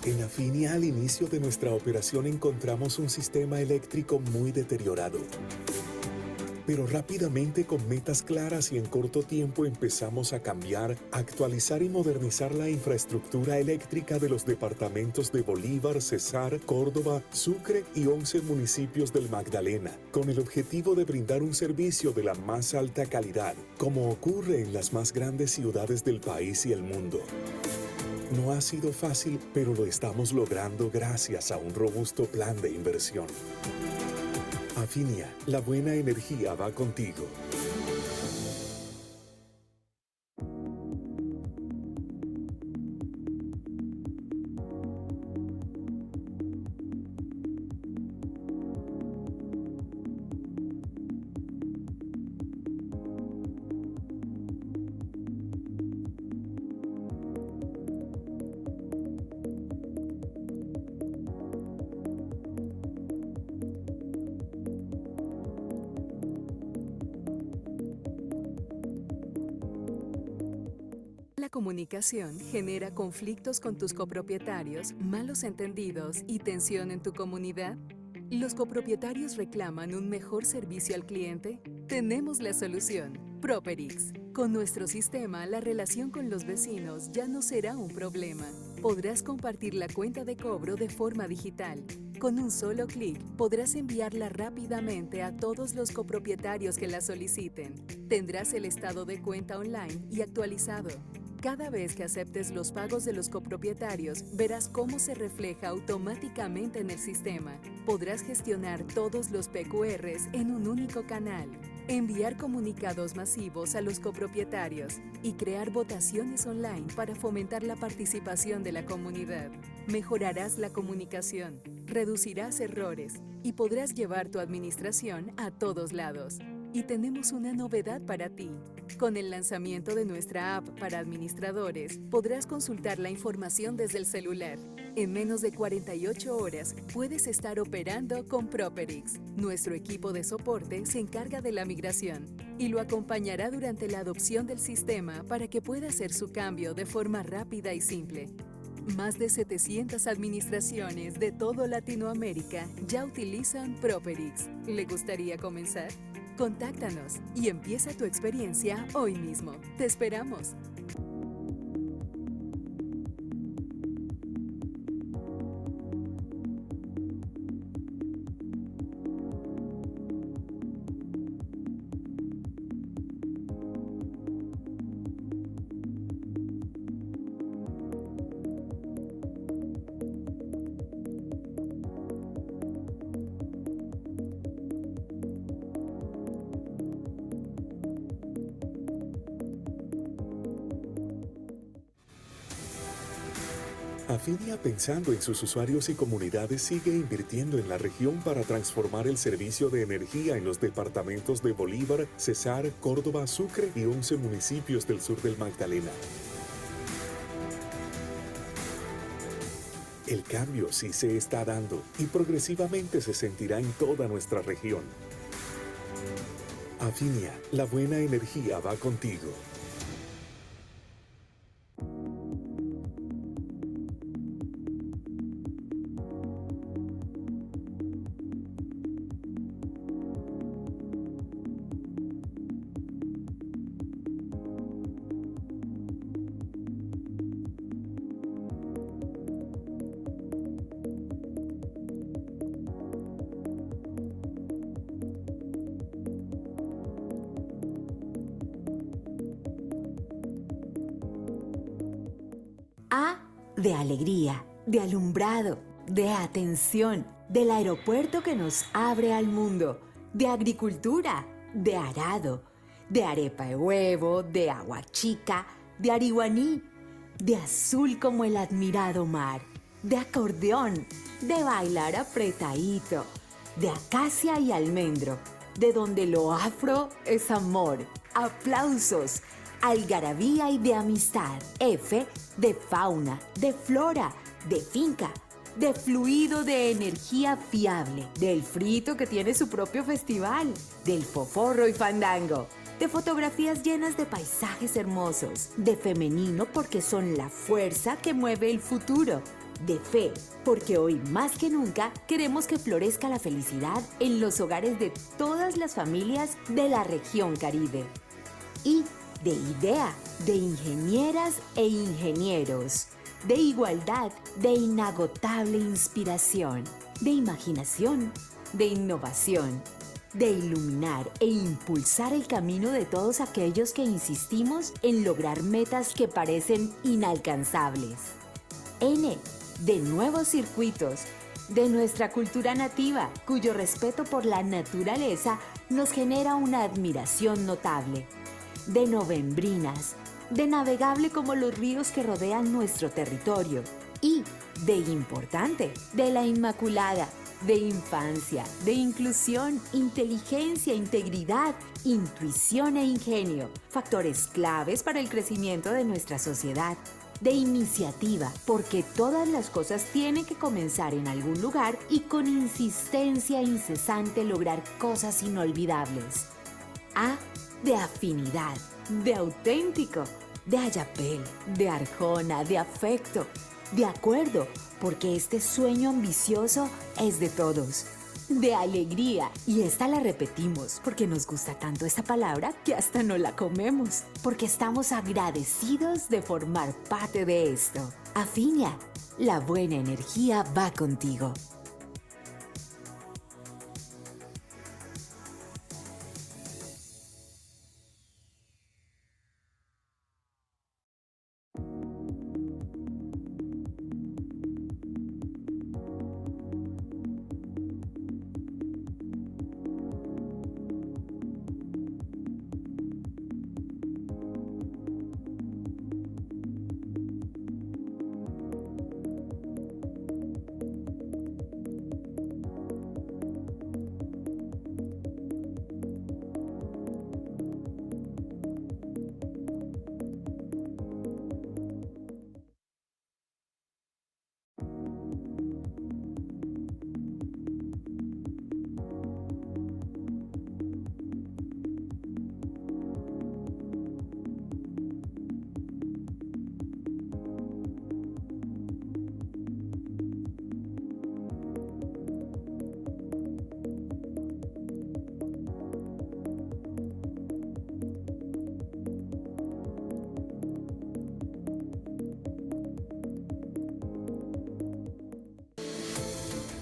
En Afinia, al inicio de nuestra operación encontramos un sistema eléctrico muy deteriorado. Pero rápidamente, con metas claras y en corto tiempo, empezamos a cambiar, actualizar y modernizar la infraestructura eléctrica de los departamentos de Bolívar, Cesar, Córdoba, Sucre y 11 municipios del Magdalena, con el objetivo de brindar un servicio de la más alta calidad, como ocurre en las más grandes ciudades del país y el mundo. No ha sido fácil, pero lo estamos logrando gracias a un robusto plan de inversión. Afinia, la buena energía va contigo. La comunicación genera conflictos con tus copropietarios, malos entendidos y tensión en tu comunidad. ¿Los copropietarios reclaman un mejor servicio al cliente? Tenemos la solución. Properix. Con nuestro sistema, la relación con los vecinos ya no será un problema. Podrás compartir la cuenta de cobro de forma digital. Con un solo clic, podrás enviarla rápidamente a todos los copropietarios que la soliciten. Tendrás el estado de cuenta online y actualizado. Cada vez que aceptes los pagos de los copropietarios, verás cómo se refleja automáticamente en el sistema. Podrás gestionar todos los PQRs en un único canal, enviar comunicados masivos a los copropietarios y crear votaciones online para fomentar la participación de la comunidad. Mejorarás la comunicación, reducirás errores y podrás llevar tu administración a todos lados. Y tenemos una novedad para ti. Con el lanzamiento de nuestra app para administradores, podrás consultar la información desde el celular. En menos de 48 horas, puedes estar operando con Properix. Nuestro equipo de soporte se encarga de la migración y lo acompañará durante la adopción del sistema para que pueda hacer su cambio de forma rápida y simple. Más de 700 administraciones de toda Latinoamérica ya utilizan Properix. ¿Le gustaría comenzar? Contáctanos y empieza tu experiencia hoy mismo. ¡Te esperamos! Afinia, pensando en sus usuarios y comunidades, sigue invirtiendo en la región para transformar el servicio de energía en los departamentos de Bolívar, Cesar, Córdoba, Sucre y 11 municipios del sur del Magdalena. El cambio sí se está dando y progresivamente se sentirá en toda nuestra región. Afinia, la buena energía va contigo. A de alegría, de alumbrado, de atención, del aeropuerto que nos abre al mundo, de agricultura, de arado, de arepa de huevo, de agua chica, de ariguaní, de azul como el admirado mar, de acordeón, de bailar apretadito, de acacia y almendro, de donde lo afro es amor, aplausos, algarabía y de amistad. F de fauna, de flora, de finca, de fluido de energía fiable, del frito que tiene su propio festival, del foforro y fandango, de fotografías llenas de paisajes hermosos, de femenino porque son la fuerza que mueve el futuro, de fe, porque hoy más que nunca queremos que florezca la felicidad en los hogares de todas las familias de la región Caribe. Y de idea, de ingenieras e ingenieros, de igualdad, de inagotable inspiración, de imaginación, de innovación, de iluminar e impulsar el camino de todos aquellos que insistimos en lograr metas que parecen inalcanzables. N, de nuevos circuitos, de nuestra cultura nativa, cuyo respeto por la naturaleza nos genera una admiración notable. De novembrinas, de navegable como los ríos que rodean nuestro territorio. Y de importante, de la Inmaculada, de infancia, de inclusión, inteligencia, integridad, intuición e ingenio, factores claves para el crecimiento de nuestra sociedad. De iniciativa, porque todas las cosas tienen que comenzar en algún lugar y con insistencia incesante lograr cosas inolvidables. A, de afinidad, de auténtico, de ayapel, de arjona, de afecto, de acuerdo, porque este sueño ambicioso es de todos. De alegría, y esta la repetimos porque nos gusta tanto esta palabra que hasta no la comemos, porque estamos agradecidos de formar parte de esto. Afinia, la buena energía va contigo.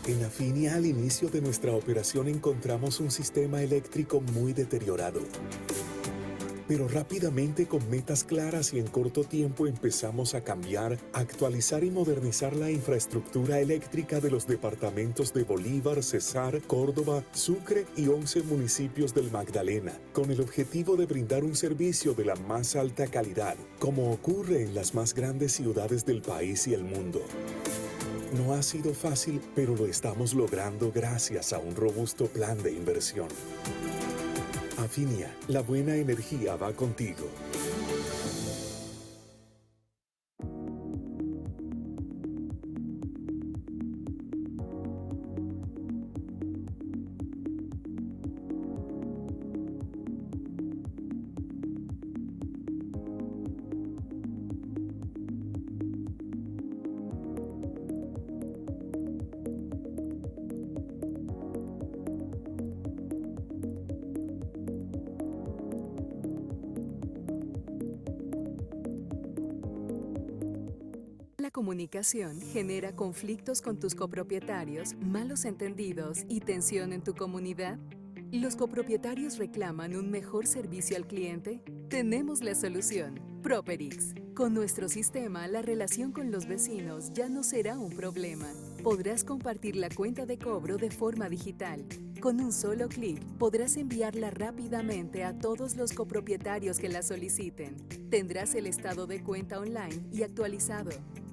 En Afinia, al inicio de nuestra operación encontramos un sistema eléctrico muy deteriorado. Pero rápidamente, con metas claras y en corto tiempo, empezamos a cambiar, actualizar y modernizar la infraestructura eléctrica de los departamentos de Bolívar, Cesar, Córdoba, Sucre y 11 municipios del Magdalena, con el objetivo de brindar un servicio de la más alta calidad, como ocurre en las más grandes ciudades del país y el mundo. No ha sido fácil, pero lo estamos logrando gracias a un robusto plan de inversión. Afinia, la buena energía va contigo. La comunicación genera conflictos con tus copropietarios, malos entendidos y tensión en tu comunidad. ¿Los copropietarios reclaman un mejor servicio al cliente? Tenemos la solución. Properix. Con nuestro sistema, la relación con los vecinos ya no será un problema. Podrás compartir la cuenta de cobro de forma digital. Con un solo clic, podrás enviarla rápidamente a todos los copropietarios que la soliciten. Tendrás el estado de cuenta online y actualizado.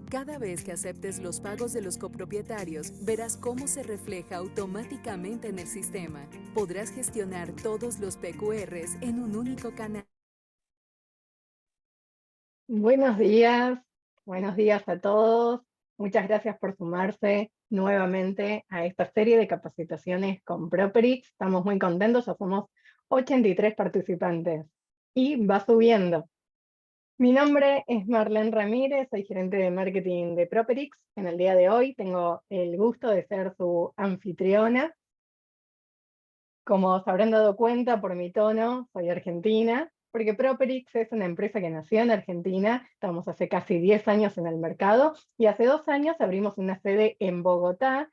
Cada vez que aceptes los pagos de los copropietarios, verás cómo se refleja automáticamente en el sistema. Podrás gestionar todos los PQRs en un único canal. Buenos días a todos. Muchas gracias por sumarse nuevamente a esta serie de capacitaciones con Properix. Estamos muy contentos, ya somos 83 participantes y va subiendo. Mi nombre es Marlene Ramírez, soy gerente de marketing de Properix. En el día de hoy tengo el gusto de ser su anfitriona. Como se habrán dado cuenta por mi tono, soy argentina, porque Properix es una empresa que nació en Argentina, estamos hace casi 10 años en el mercado y hace 2 años abrimos una sede en Bogotá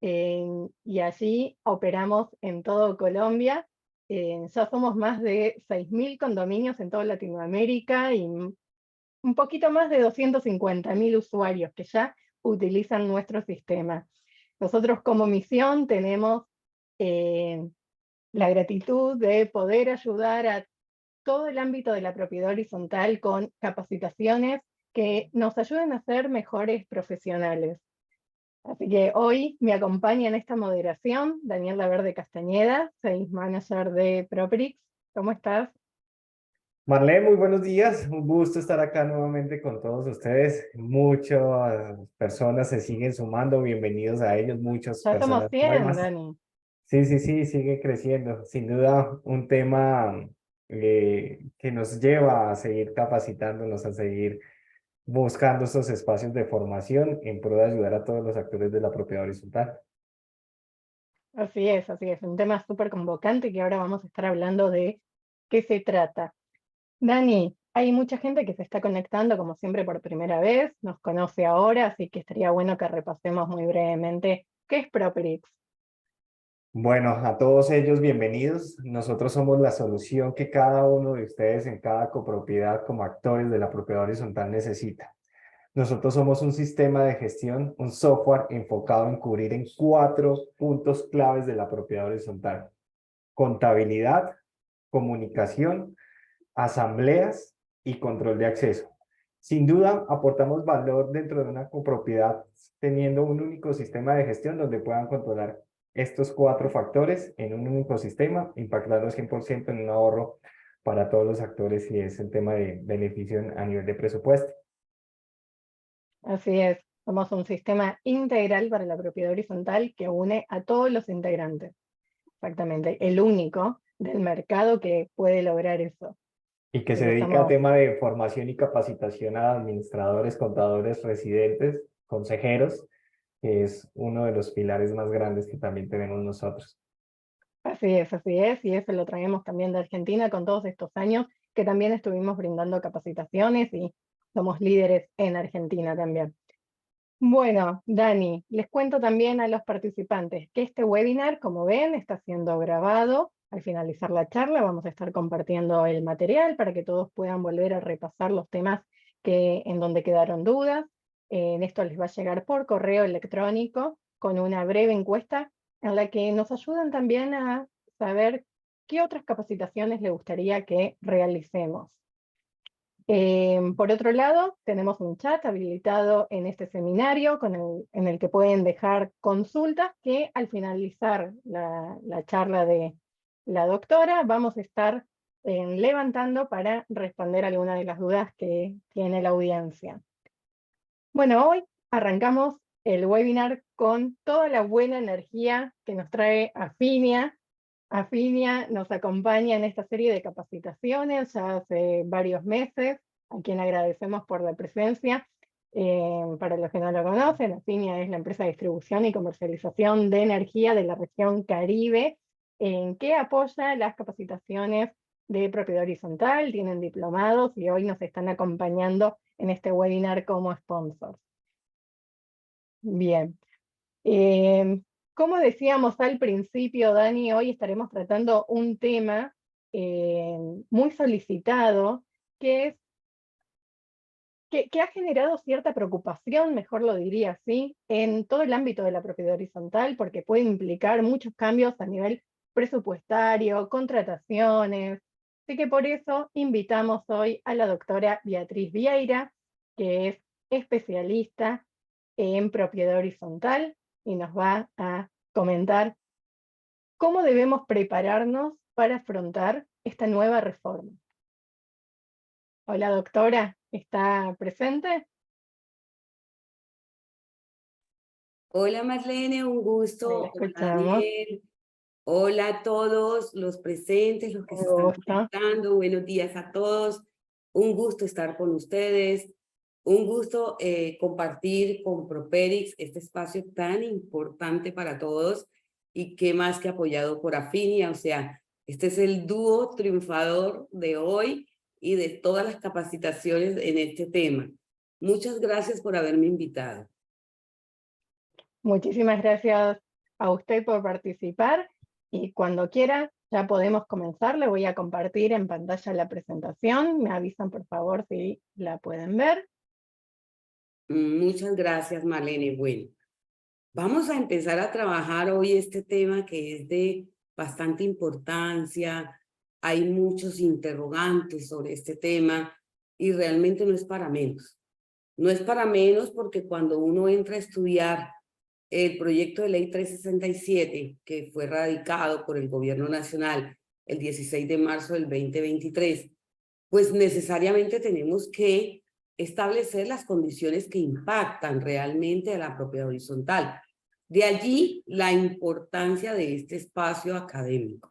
y allí operamos en todo Colombia. Ya somos más de 6.000 condominios en toda Latinoamérica y un poquito más de 250.000 usuarios que ya utilizan nuestro sistema. Nosotros como misión tenemos eh, la gratitud de poder ayudar a todo el ámbito de la propiedad horizontal con capacitaciones que nos ayuden a ser mejores profesionales. Así que hoy me acompaña en esta moderación Daniela Verde Castañeda, Sales Manager de Properix. ¿Cómo estás? Marlene, muy buenos días. Un gusto estar acá nuevamente con todos ustedes. Muchas personas se siguen sumando. Bienvenidos a ellos, muchas Ya somos personas 100, nuevas. Dani. Sí, sí, sí, sigue creciendo. Sin duda, un tema que nos lleva a seguir capacitándonos, a seguir buscando estos espacios de formación en pro de ayudar a todos los actores de la propiedad horizontal. Así es. Un tema súper convocante que ahora vamos a estar hablando de qué se trata. Dani, hay mucha gente que se está conectando, como siempre, por primera vez, nos conoce ahora, así que estaría bueno que repasemos muy brevemente qué es Properix. Bueno, a todos ellos bienvenidos. Nosotros somos la solución que cada uno de ustedes en cada copropiedad como actores de la propiedad horizontal necesita. Nosotros somos un sistema de gestión, un software enfocado en cubrir en 4 puntos claves de la propiedad horizontal: contabilidad, comunicación, asambleas y control de acceso. Sin duda, aportamos valor dentro de una copropiedad teniendo un único sistema de gestión donde puedan controlar estos 4 factores en un único sistema, impactando 100% en un ahorro para todos los actores y es el tema de beneficio a nivel de presupuesto. Así es, somos un sistema integral para la propiedad horizontal que une a todos los integrantes. Exactamente, el único del mercado que puede lograr eso. Y que Así se que dedica al estamos, tema de formación y capacitación a administradores, contadores, residentes, consejeros, que es uno de los pilares más grandes que también tenemos nosotros. así es, y eso lo traemos también de Argentina con todos estos años que también estuvimos brindando capacitaciones y somos líderes en Argentina también. Bueno, Dani, les cuento también a los participantes que este webinar, como ven, está siendo grabado. Al finalizar la charla vamos a estar compartiendo el material para que todos puedan volver a repasar los temas en donde quedaron dudas. En esto les va a llegar por correo electrónico con una breve encuesta en la que nos ayudan también a saber qué otras capacitaciones les gustaría que realicemos. Por otro lado, tenemos un chat habilitado en este seminario en el que pueden dejar consultas que al finalizar la charla de la doctora vamos a estar levantando para responder algunas de las dudas que tiene la audiencia. Bueno, hoy arrancamos el webinar con toda la buena energía que nos trae Afinia. Afinia nos acompaña en esta serie de capacitaciones ya hace varios meses, a quien agradecemos por la presencia. Para los que no lo conocen, Afinia es la empresa de distribución y comercialización de energía de la región Caribe, en que apoya las capacitaciones de propiedad horizontal, tienen diplomados y hoy nos están acompañando en este webinar como sponsors. Bien. Como decíamos al principio, Dani, hoy estaremos tratando un tema muy solicitado, que es que ha generado cierta preocupación, mejor lo diría así, en todo el ámbito de la propiedad horizontal, porque puede implicar muchos cambios a nivel presupuestario, contrataciones. Así que por eso invitamos hoy a la doctora Beatriz Vieira, que es especialista en propiedad horizontal y nos va a comentar cómo debemos prepararnos para afrontar esta nueva reforma. Hola doctora, ¿está presente? Hola Marlene, un Ahí la gusto. Hola escuchamos. Daniel. Hola a todos los presentes, los que Un se están gusto. conectando. Buenos días a todos. Un gusto estar con ustedes, un gusto compartir con Properix este espacio tan importante para todos y qué más que apoyado por Afinia. O sea, este es el dúo triunfador de hoy y de todas las capacitaciones en este tema. Muchas gracias por haberme invitado. Muchísimas gracias a usted por participar y cuando quiera ya podemos comenzar. Le voy a compartir en pantalla la presentación. Me avisan por favor si la pueden ver. Muchas gracias, Marlene. Bueno, vamos a empezar a trabajar hoy este tema que es de bastante importancia. Hay muchos interrogantes sobre este tema y realmente no es para menos. No es para menos porque cuando uno entra a estudiar el proyecto de ley 367, que fue radicado por el Gobierno Nacional el 16 de marzo del 2023, pues necesariamente tenemos que establecer las condiciones que impactan realmente a la propiedad horizontal. De allí la importancia de este espacio académico.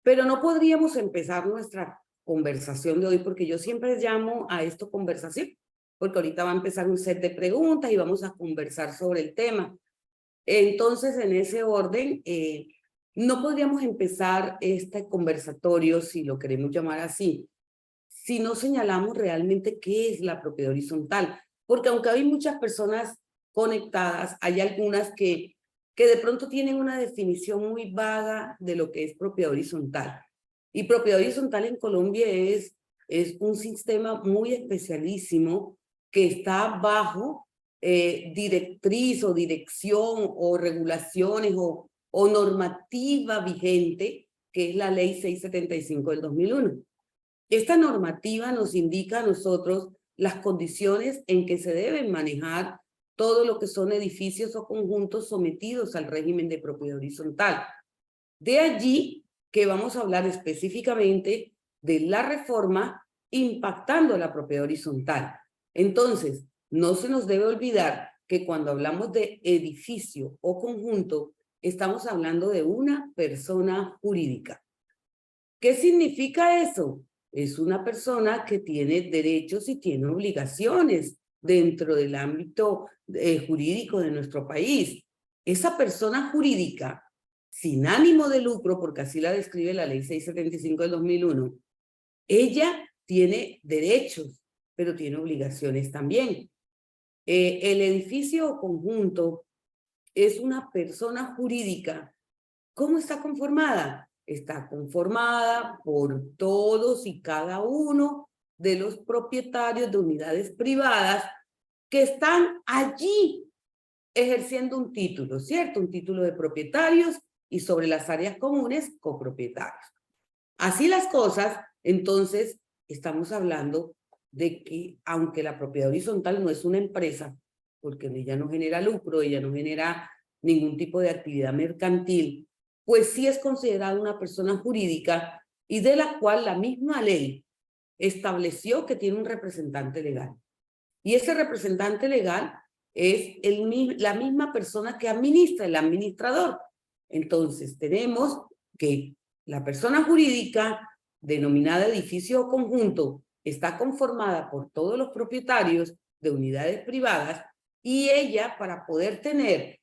Pero no podríamos empezar nuestra conversación de hoy, porque yo siempre llamo a esto conversación, porque ahorita va a empezar un set de preguntas y vamos a conversar sobre el tema. Entonces, en ese orden, no podríamos empezar este conversatorio, si lo queremos llamar así, si no señalamos realmente qué es la propiedad horizontal. Porque aunque hay muchas personas conectadas, hay algunas que de pronto tienen una definición muy vaga de lo que es propiedad horizontal. Y propiedad horizontal en Colombia es un sistema muy especialísimo que está bajo directriz o dirección o regulaciones o normativa vigente, que es la ley 675 del 2001. Esta normativa nos indica a nosotros las condiciones en que se deben manejar todo lo que son edificios o conjuntos sometidos al régimen de propiedad horizontal. De allí que vamos a hablar específicamente de la reforma impactando la propiedad horizontal. Entonces, no se nos debe olvidar que cuando hablamos de edificio o conjunto, estamos hablando de una persona jurídica. ¿Qué significa eso? Es una persona que tiene derechos y tiene obligaciones dentro del ámbito jurídico de nuestro país. Esa persona jurídica, sin ánimo de lucro, porque así la describe la ley 675 del 2001, ella tiene derechos, pero tiene obligaciones también. El edificio o conjunto es una persona jurídica. ¿Cómo está conformada? Está conformada por todos y cada uno de los propietarios de unidades privadas que están allí ejerciendo un título, ¿cierto? Un título de propietarios y sobre las áreas comunes, copropietarios. Así las cosas, entonces estamos hablando de que aunque la propiedad horizontal no es una empresa, porque ella no genera lucro, ella no genera ningún tipo de actividad mercantil, pues sí es considerada una persona jurídica y de la cual la misma ley estableció que tiene un representante legal. Y ese representante legal es la misma persona que administra, el administrador. Entonces tenemos que la persona jurídica denominada edificio o conjunto está conformada por todos los propietarios de unidades privadas y ella, para poder tener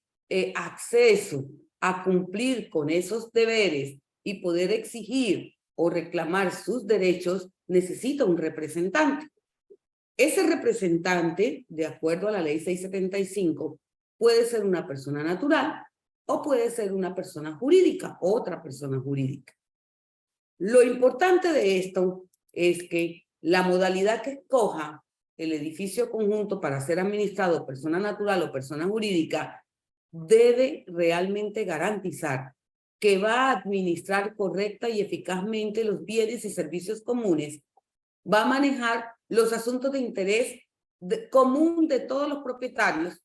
acceso a cumplir con esos deberes y poder exigir o reclamar sus derechos, necesita un representante. Ese representante, de acuerdo a la ley 675, puede ser una persona natural o puede ser una persona jurídica, otra persona jurídica. Lo importante de esto es que la modalidad que escoja el edificio conjunto para ser administrado persona natural o persona jurídica debe realmente garantizar que va a administrar correcta y eficazmente los bienes y servicios comunes, va a manejar los asuntos de interés común de todos los propietarios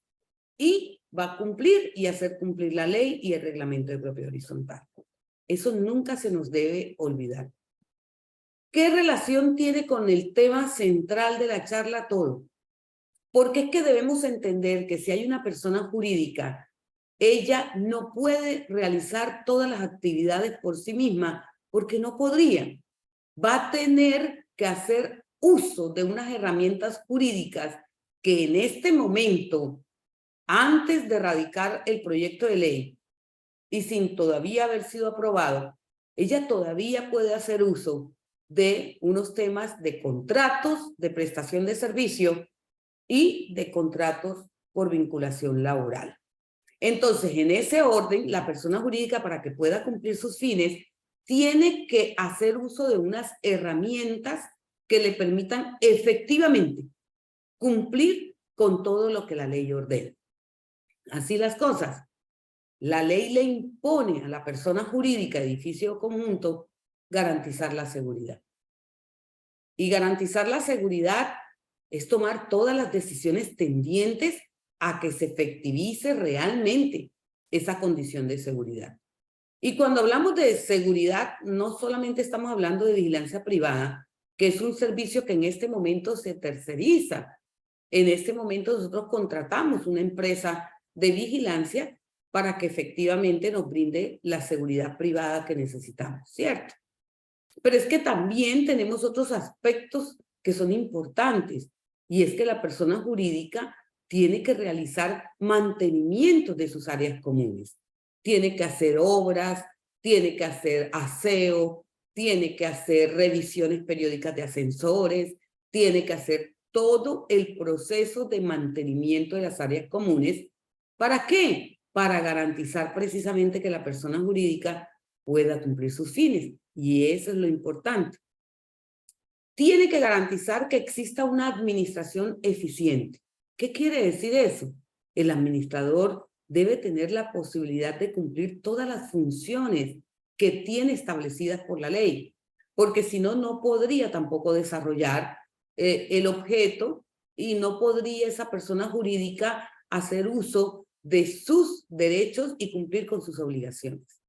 y va a cumplir y hacer cumplir la ley y el reglamento de propiedad horizontal. Eso nunca se nos debe olvidar. ¿Qué relación tiene con el tema central de la charla todo? Porque es que debemos entender que si hay una persona jurídica, ella no puede realizar todas las actividades por sí misma porque no podría. Va a tener que hacer uso de unas herramientas jurídicas que en este momento, antes de radicar el proyecto de ley y sin todavía haber sido aprobado, ella todavía puede hacer uso de unos temas de contratos de prestación de servicio y de contratos por vinculación laboral. Entonces, en ese orden, la persona jurídica, para que pueda cumplir sus fines, tiene que hacer uso de unas herramientas que le permitan efectivamente cumplir con todo lo que la ley ordena. Así las cosas. La ley le impone a la persona jurídica, edificio o conjunto, garantizar la seguridad. Y garantizar la seguridad es tomar todas las decisiones tendientes a que se efectivice realmente esa condición de seguridad. Y cuando hablamos de seguridad, no solamente estamos hablando de vigilancia privada, que es un servicio que en este momento se terceriza. En este momento nosotros contratamos una empresa de vigilancia para que efectivamente nos brinde la seguridad privada que necesitamos, ¿cierto? Pero es que también tenemos otros aspectos que son importantes, y es que la persona jurídica tiene que realizar mantenimiento de sus áreas comunes. Tiene que hacer obras, tiene que hacer aseo, tiene que hacer revisiones periódicas de ascensores, tiene que hacer todo el proceso de mantenimiento de las áreas comunes. ¿Para qué? Para garantizar precisamente que la persona jurídica pueda cumplir sus fines. Y eso es lo importante. Tiene que garantizar que exista una administración eficiente. ¿Qué quiere decir eso? El administrador debe tener la posibilidad de cumplir todas las funciones que tiene establecidas por la ley, porque si no, no podría tampoco desarrollar el objeto y no podría esa persona jurídica hacer uso de sus derechos y cumplir con sus obligaciones.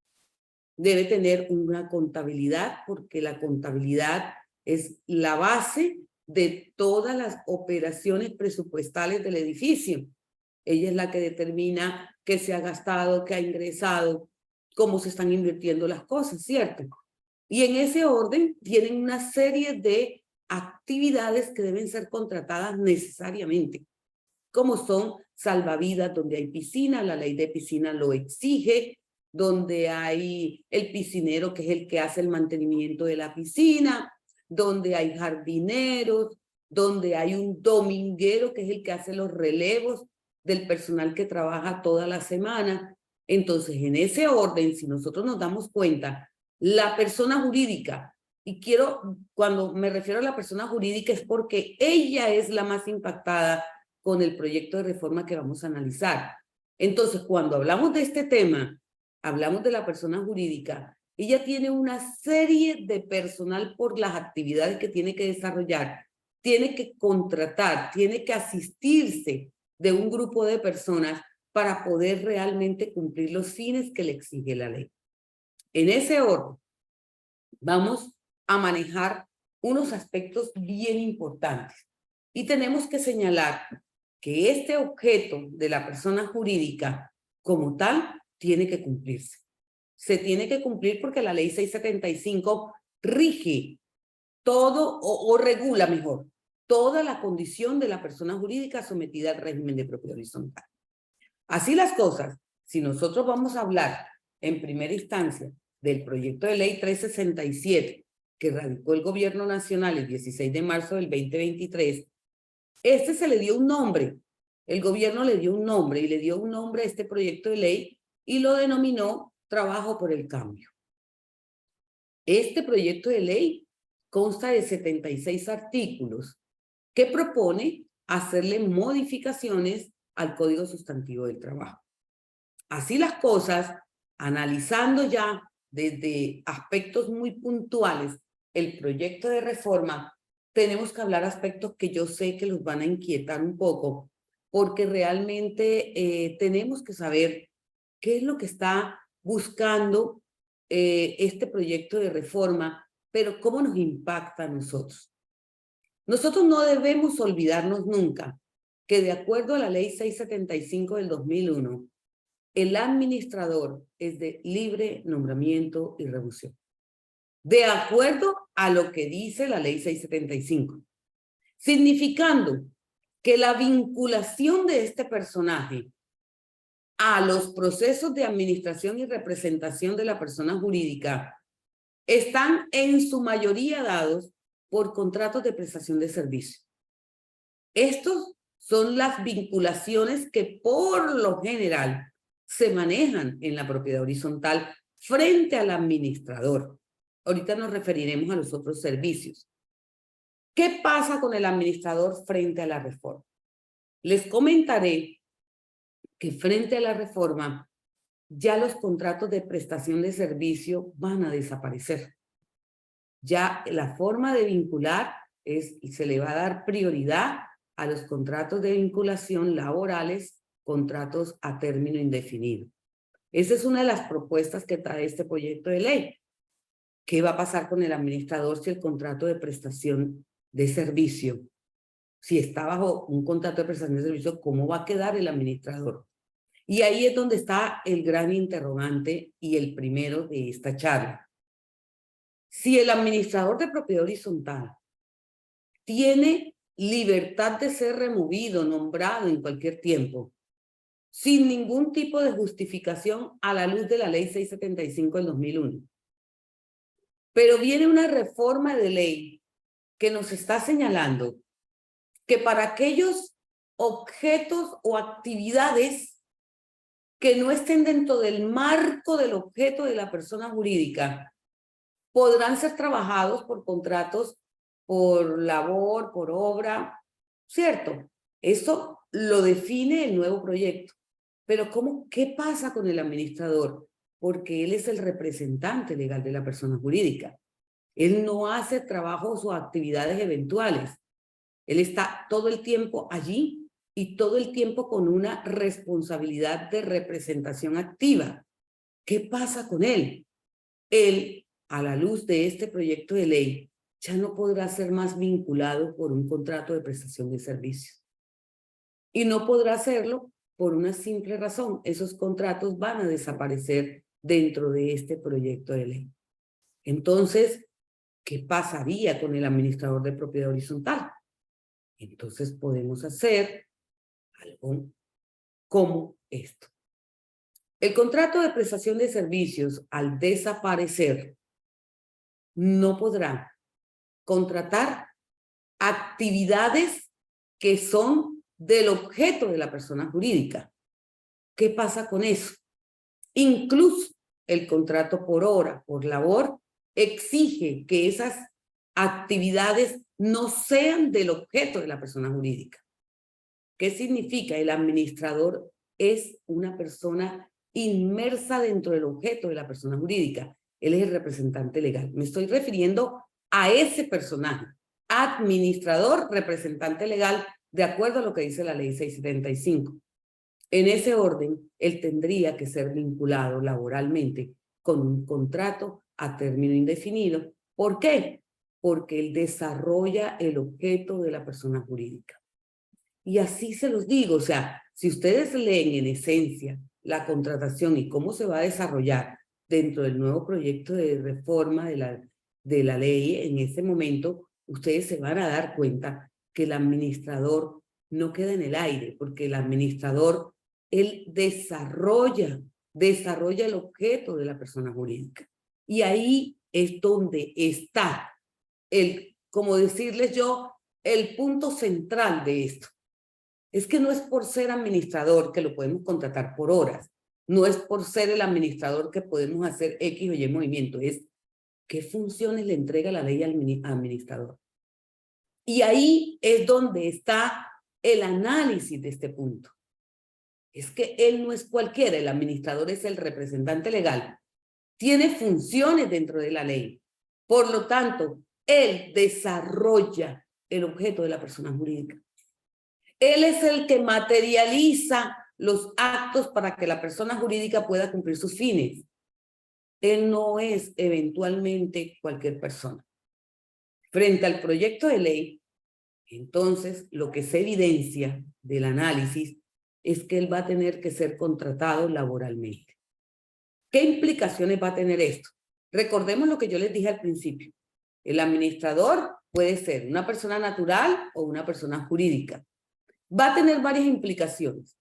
Debe tener una contabilidad, porque la contabilidad es la base de todas las operaciones presupuestales del edificio. Ella es la que determina qué se ha gastado, qué ha ingresado, cómo se están invirtiendo las cosas, ¿cierto? Y en ese orden tienen una serie de actividades que deben ser contratadas necesariamente, como son salvavidas donde hay piscina, la ley de piscina lo exige, donde hay el piscinero que es el que hace el mantenimiento de la piscina, donde hay jardineros, donde hay un dominguero que es el que hace los relevos del personal que trabaja toda la semana. Entonces, en ese orden, si nosotros nos damos cuenta, la persona jurídica, y cuando me refiero a la persona jurídica es porque ella es la más impactada con el proyecto de reforma que vamos a analizar. Entonces, cuando hablamos de este tema, hablamos de la persona jurídica, ella tiene una serie de personal por las actividades que tiene que desarrollar, tiene que contratar, tiene que asistirse de un grupo de personas para poder realmente cumplir los fines que le exige la ley. En ese orden, vamos a manejar unos aspectos bien importantes y tenemos que señalar que este objeto de la persona jurídica como tal tiene que cumplirse. Se tiene que cumplir porque la ley 675 rige todo o regula mejor toda la condición de la persona jurídica sometida al régimen de propiedad horizontal. Así las cosas, si nosotros vamos a hablar en primera instancia del proyecto de ley 367 que radicó el Gobierno Nacional el 16 de marzo del 2023, se le dio un nombre. El gobierno le dio un nombre y le dio un nombre a este proyecto de ley y lo denominó Trabajo por el Cambio. Este proyecto de ley consta de 76 artículos que propone hacerle modificaciones al Código Sustantivo del Trabajo. Así las cosas, analizando ya desde aspectos muy puntuales el proyecto de reforma, tenemos que hablar aspectos que yo sé que los van a inquietar un poco, porque realmente tenemos que saber qué es lo que está buscando este proyecto de reforma, pero cómo nos impacta a nosotros. Nosotros no debemos olvidarnos nunca que de acuerdo a la ley 675 del 2001, el administrador es de libre nombramiento y remoción. De acuerdo a lo que dice la ley 675. significando que la vinculación de este personaje a los procesos de administración y representación de la persona jurídica están en su mayoría dados por contratos de prestación de servicio. Estos son las vinculaciones que por lo general se manejan en la propiedad horizontal frente al administrador. Ahorita nos referiremos a los otros servicios. ¿Qué pasa con el administrador frente a la reforma? Les comentaré que frente a la reforma ya los contratos de prestación de servicio van a desaparecer. Ya la forma de vincular se le va a dar prioridad a los contratos de vinculación laborales, contratos a término indefinido. Esa es una de las propuestas que trae este proyecto de ley. ¿Qué va a pasar con el administrador si el contrato de prestación de servicio, si está bajo un contrato de prestación de servicio, cómo va a quedar el administrador? Y ahí es donde está el gran interrogante y el primero de esta charla. Si el administrador de propiedad horizontal tiene libertad de ser removido, nombrado en cualquier tiempo, sin ningún tipo de justificación a la luz de la ley 675 del 2001. Pero viene una reforma de ley que nos está señalando que para aquellos objetos o actividades que no estén dentro del marco del objeto de la persona jurídica, podrán ser trabajados por contratos, por labor, por obra, ¿cierto? Eso lo define el nuevo proyecto. Pero ¿qué pasa con el administrador? Porque él es el representante legal de la persona jurídica. Él no hace trabajos o actividades eventuales. Él está todo el tiempo allí y todo el tiempo con una responsabilidad de representación activa. ¿Qué pasa con él? Él, a la luz de este proyecto de ley, ya no podrá ser más vinculado por un contrato de prestación de servicios. Y no podrá hacerlo por una simple razón. Esos contratos van a desaparecer dentro de este proyecto de ley. Entonces, ¿qué pasaría con el administrador de propiedad horizontal? Entonces podemos hacer algo como esto. El contrato de prestación de servicios, al desaparecer, no podrá contratar actividades que son del objeto de la persona jurídica. ¿Qué pasa con eso? Incluso el contrato por hora, por labor, exige que esas actividades no sean del objeto de la persona jurídica. ¿Qué significa? El administrador es una persona inmersa dentro del objeto de la persona jurídica. Él es el representante legal. Me estoy refiriendo a ese personaje, administrador, representante legal, de acuerdo a lo que dice la ley 675. En ese orden, él tendría que ser vinculado laboralmente con un contrato a término indefinido. ¿Por qué? Porque él desarrolla el objeto de la persona jurídica. Y así se los digo, o sea, si ustedes leen en esencia la contratación y cómo se va a desarrollar dentro del nuevo proyecto de reforma de la ley, en ese momento, ustedes se van a dar cuenta que el administrador no queda en el aire, porque el administrador, él desarrolla el objeto de la persona jurídica. Y ahí es donde está como decirles yo, el punto central de esto. Es que no es por ser administrador que lo podemos contratar por horas. No es por ser el administrador que podemos hacer X o Y movimiento. Es qué funciones le entrega la ley al administrador. Y ahí es donde está el análisis de este punto. Es que él no es cualquiera, el administrador es el representante legal. Tiene funciones dentro de la ley. Por lo tanto, él desarrolla el objeto de la persona jurídica. Él es el que materializa los actos para que la persona jurídica pueda cumplir sus fines. Él no es eventualmente cualquier persona. Frente al proyecto de ley, entonces, lo que se evidencia del análisis es que él va a tener que ser contratado laboralmente. ¿Qué implicaciones va a tener esto? Recordemos lo que yo les dije al principio. El administrador puede ser una persona natural o una persona jurídica. Va a tener varias implicaciones.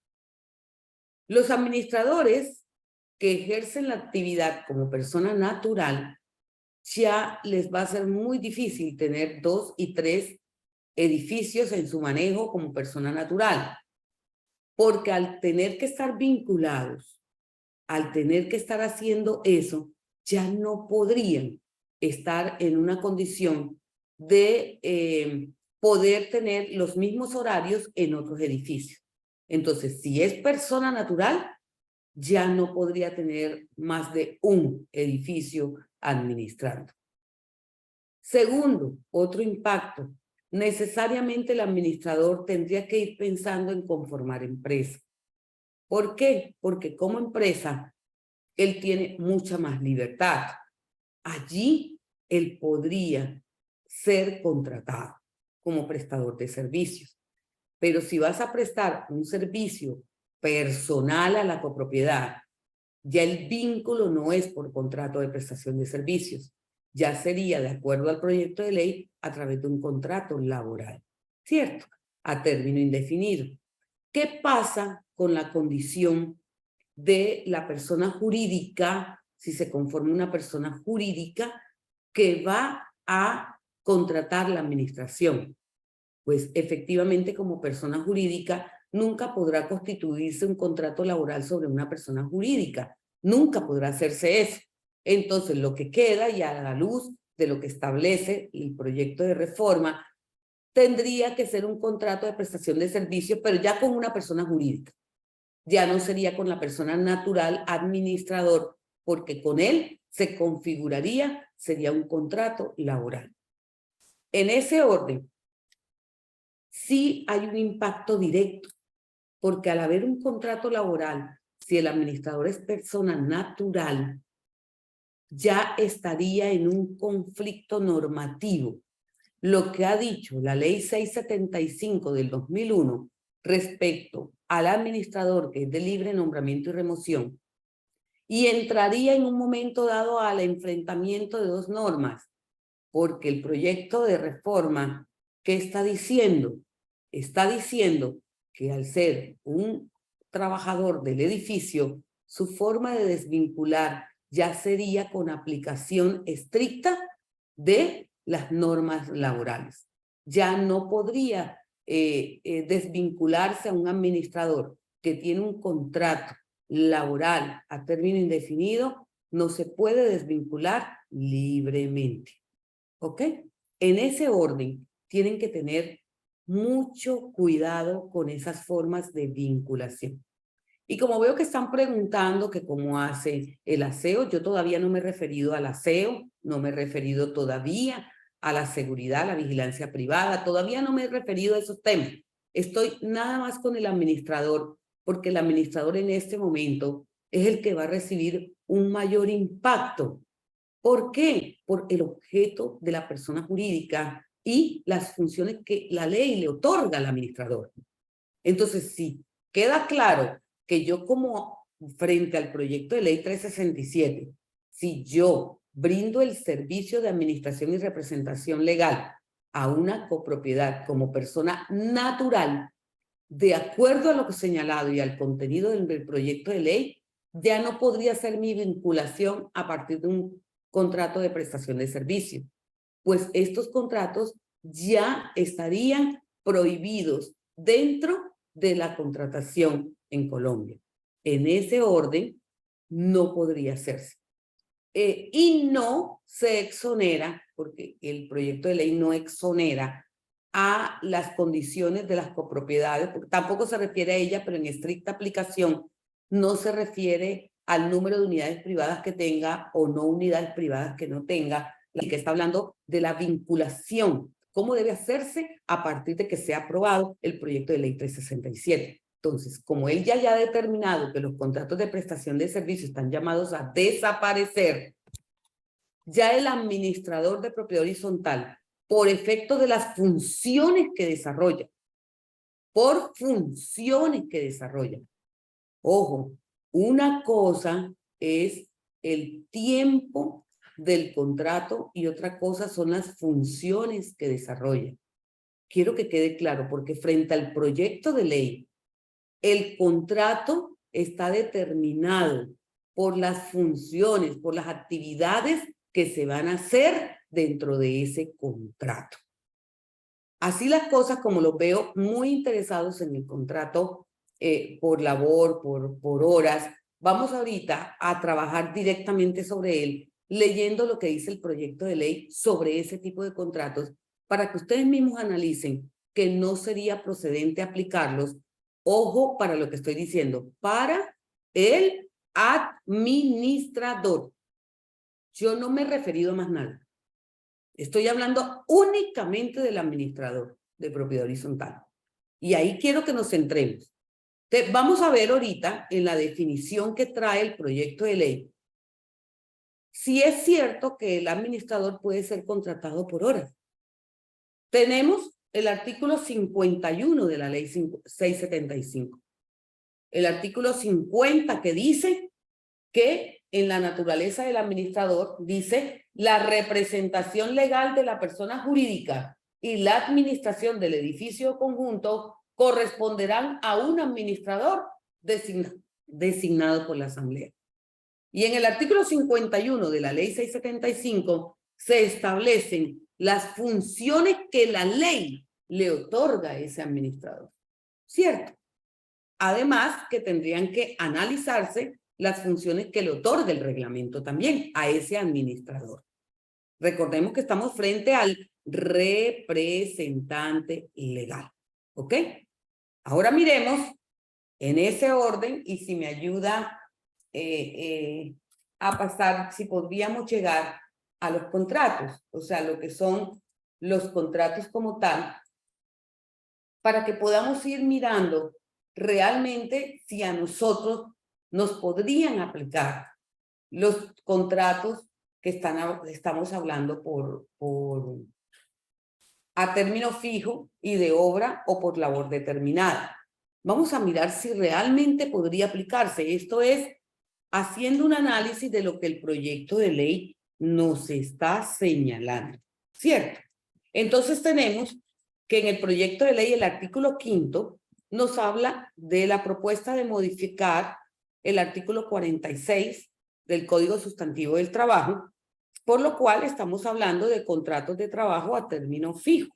Los administradores que ejercen la actividad como persona natural, ya les va a ser muy difícil tener 2 y 3 edificios en su manejo como persona natural, porque al tener que estar vinculados, al tener que estar haciendo eso, ya no podrían estar en una condición de poder tener los mismos horarios en otros edificios. Entonces, si es persona natural, ya no podría tener más de un edificio administrando. Segundo, otro impacto. Necesariamente el administrador tendría que ir pensando en conformar empresa. ¿Por qué? Porque como empresa, él tiene mucha más libertad. Allí, él podría ser contratado como prestador de servicios. Pero si vas a prestar un servicio personal a la copropiedad, ya el vínculo no es por contrato de prestación de servicios, ya sería, de acuerdo al proyecto de ley, a través de un contrato laboral, ¿cierto? A término indefinido. ¿Qué pasa con la condición de la persona jurídica, si se conforma una persona jurídica que va a contratar la administración? Pues efectivamente, como persona jurídica, nunca podrá constituirse un contrato laboral sobre una persona jurídica. Nunca podrá hacerse eso. Entonces, lo que queda, y a la luz de lo que establece el proyecto de reforma, tendría que ser un contrato de prestación de servicios, pero ya con una persona jurídica. Ya no sería con la persona natural administrador, porque con él se configuraría, sería un contrato laboral. En ese orden, sí hay un impacto directo, porque al haber un contrato laboral, si el administrador es persona natural, ya estaría en un conflicto normativo. Lo que ha dicho la ley 675 del 2001 respecto al administrador que es de libre nombramiento y remoción, y entraría en un momento dado al enfrentamiento de dos normas, porque el proyecto de reforma, ¿qué está diciendo? Está diciendo que al ser un trabajador del edificio, su forma de desvincular ya sería con aplicación estricta de las normas laborales. Ya no podría desvincularse a un administrador que tiene un contrato laboral a término indefinido, no se puede desvincular libremente. ¿Ok? En ese orden, tienen que tener mucho cuidado con esas formas de vinculación. Y como veo que están preguntando que cómo hace el aseo, yo todavía no me he referido al aseo, no me he referido todavía a la seguridad, a la vigilancia privada, todavía no me he referido a esos temas. Estoy nada más con el administrador, porque el administrador en este momento es el que va a recibir un mayor impacto. ¿Por qué? Por el objeto de la persona jurídica y las funciones que la ley le otorga al administrador. Entonces, sí, queda claro que yo como frente al proyecto de ley 367, si yo brindo el servicio de administración y representación legal a una copropiedad como persona natural, de acuerdo a lo que he señalado y al contenido del proyecto de ley, ya no podría ser mi vinculación a partir de un contrato de prestación de servicio, pues estos contratos ya estarían prohibidos dentro de la contratación en Colombia. En ese orden, no podría hacerse. Y no se exonera, porque el proyecto de ley no exonera a las condiciones de las copropiedades, porque tampoco se refiere a ella, pero en estricta aplicación no se refiere al número de unidades privadas que tenga o no unidades privadas que no tenga, y que está hablando de la vinculación, cómo debe hacerse a partir de que sea aprobado el proyecto de ley 367. Entonces, como él ya ha determinado que los contratos de prestación de servicios están llamados a desaparecer, ya el administrador de propiedad horizontal, por efecto de las funciones que desarrolla, ojo, una cosa es el tiempo del contrato y otra cosa son las funciones que desarrolla. Quiero que quede claro, porque frente al proyecto de ley, el contrato está determinado por las funciones, por las actividades que se van a hacer dentro de ese contrato. Así las cosas, como los veo muy interesados en el contrato por labor, por horas, vamos ahorita a trabajar directamente sobre él, leyendo lo que dice el proyecto de ley sobre ese tipo de contratos, para que ustedes mismos analicen que no sería procedente aplicarlos. Ojo para lo que estoy diciendo, para el administrador. Yo no me he referido a más nada. Estoy hablando únicamente del administrador de propiedad horizontal. Y ahí quiero que nos centremos. Vamos a ver ahorita en la definición que trae el proyecto de ley si es cierto que el administrador puede ser contratado por horas. Tenemos el artículo 51 de la ley 675. El artículo 50 que dice que en la naturaleza del administrador dice la representación legal de la persona jurídica y la administración del edificio o conjunto corresponderán a un administrador designado por la Asamblea. Y en el artículo 51 de la ley 675 se establecen las funciones que la ley le otorga a ese administrador. ¿Cierto? Además que tendrían que analizarse las funciones que le otorga el reglamento también a ese administrador. Recordemos que estamos frente al representante legal. ¿Ok? Ahora miremos en ese orden y si me ayuda a pasar, si podríamos llegar a los contratos, o sea, lo que son los contratos como tal, para que podamos ir mirando realmente si a nosotros nos podrían aplicar los contratos que estamos hablando a término fijo y de obra o por labor determinada. Vamos a mirar si realmente podría aplicarse. Esto es haciendo un análisis de lo que el proyecto de ley nos está señalando, ¿cierto? Entonces tenemos que en el proyecto de ley el artículo 5 nos habla de la propuesta de modificar el artículo 46 del Código Sustantivo del Trabajo, por lo cual estamos hablando de contratos de trabajo a término fijo.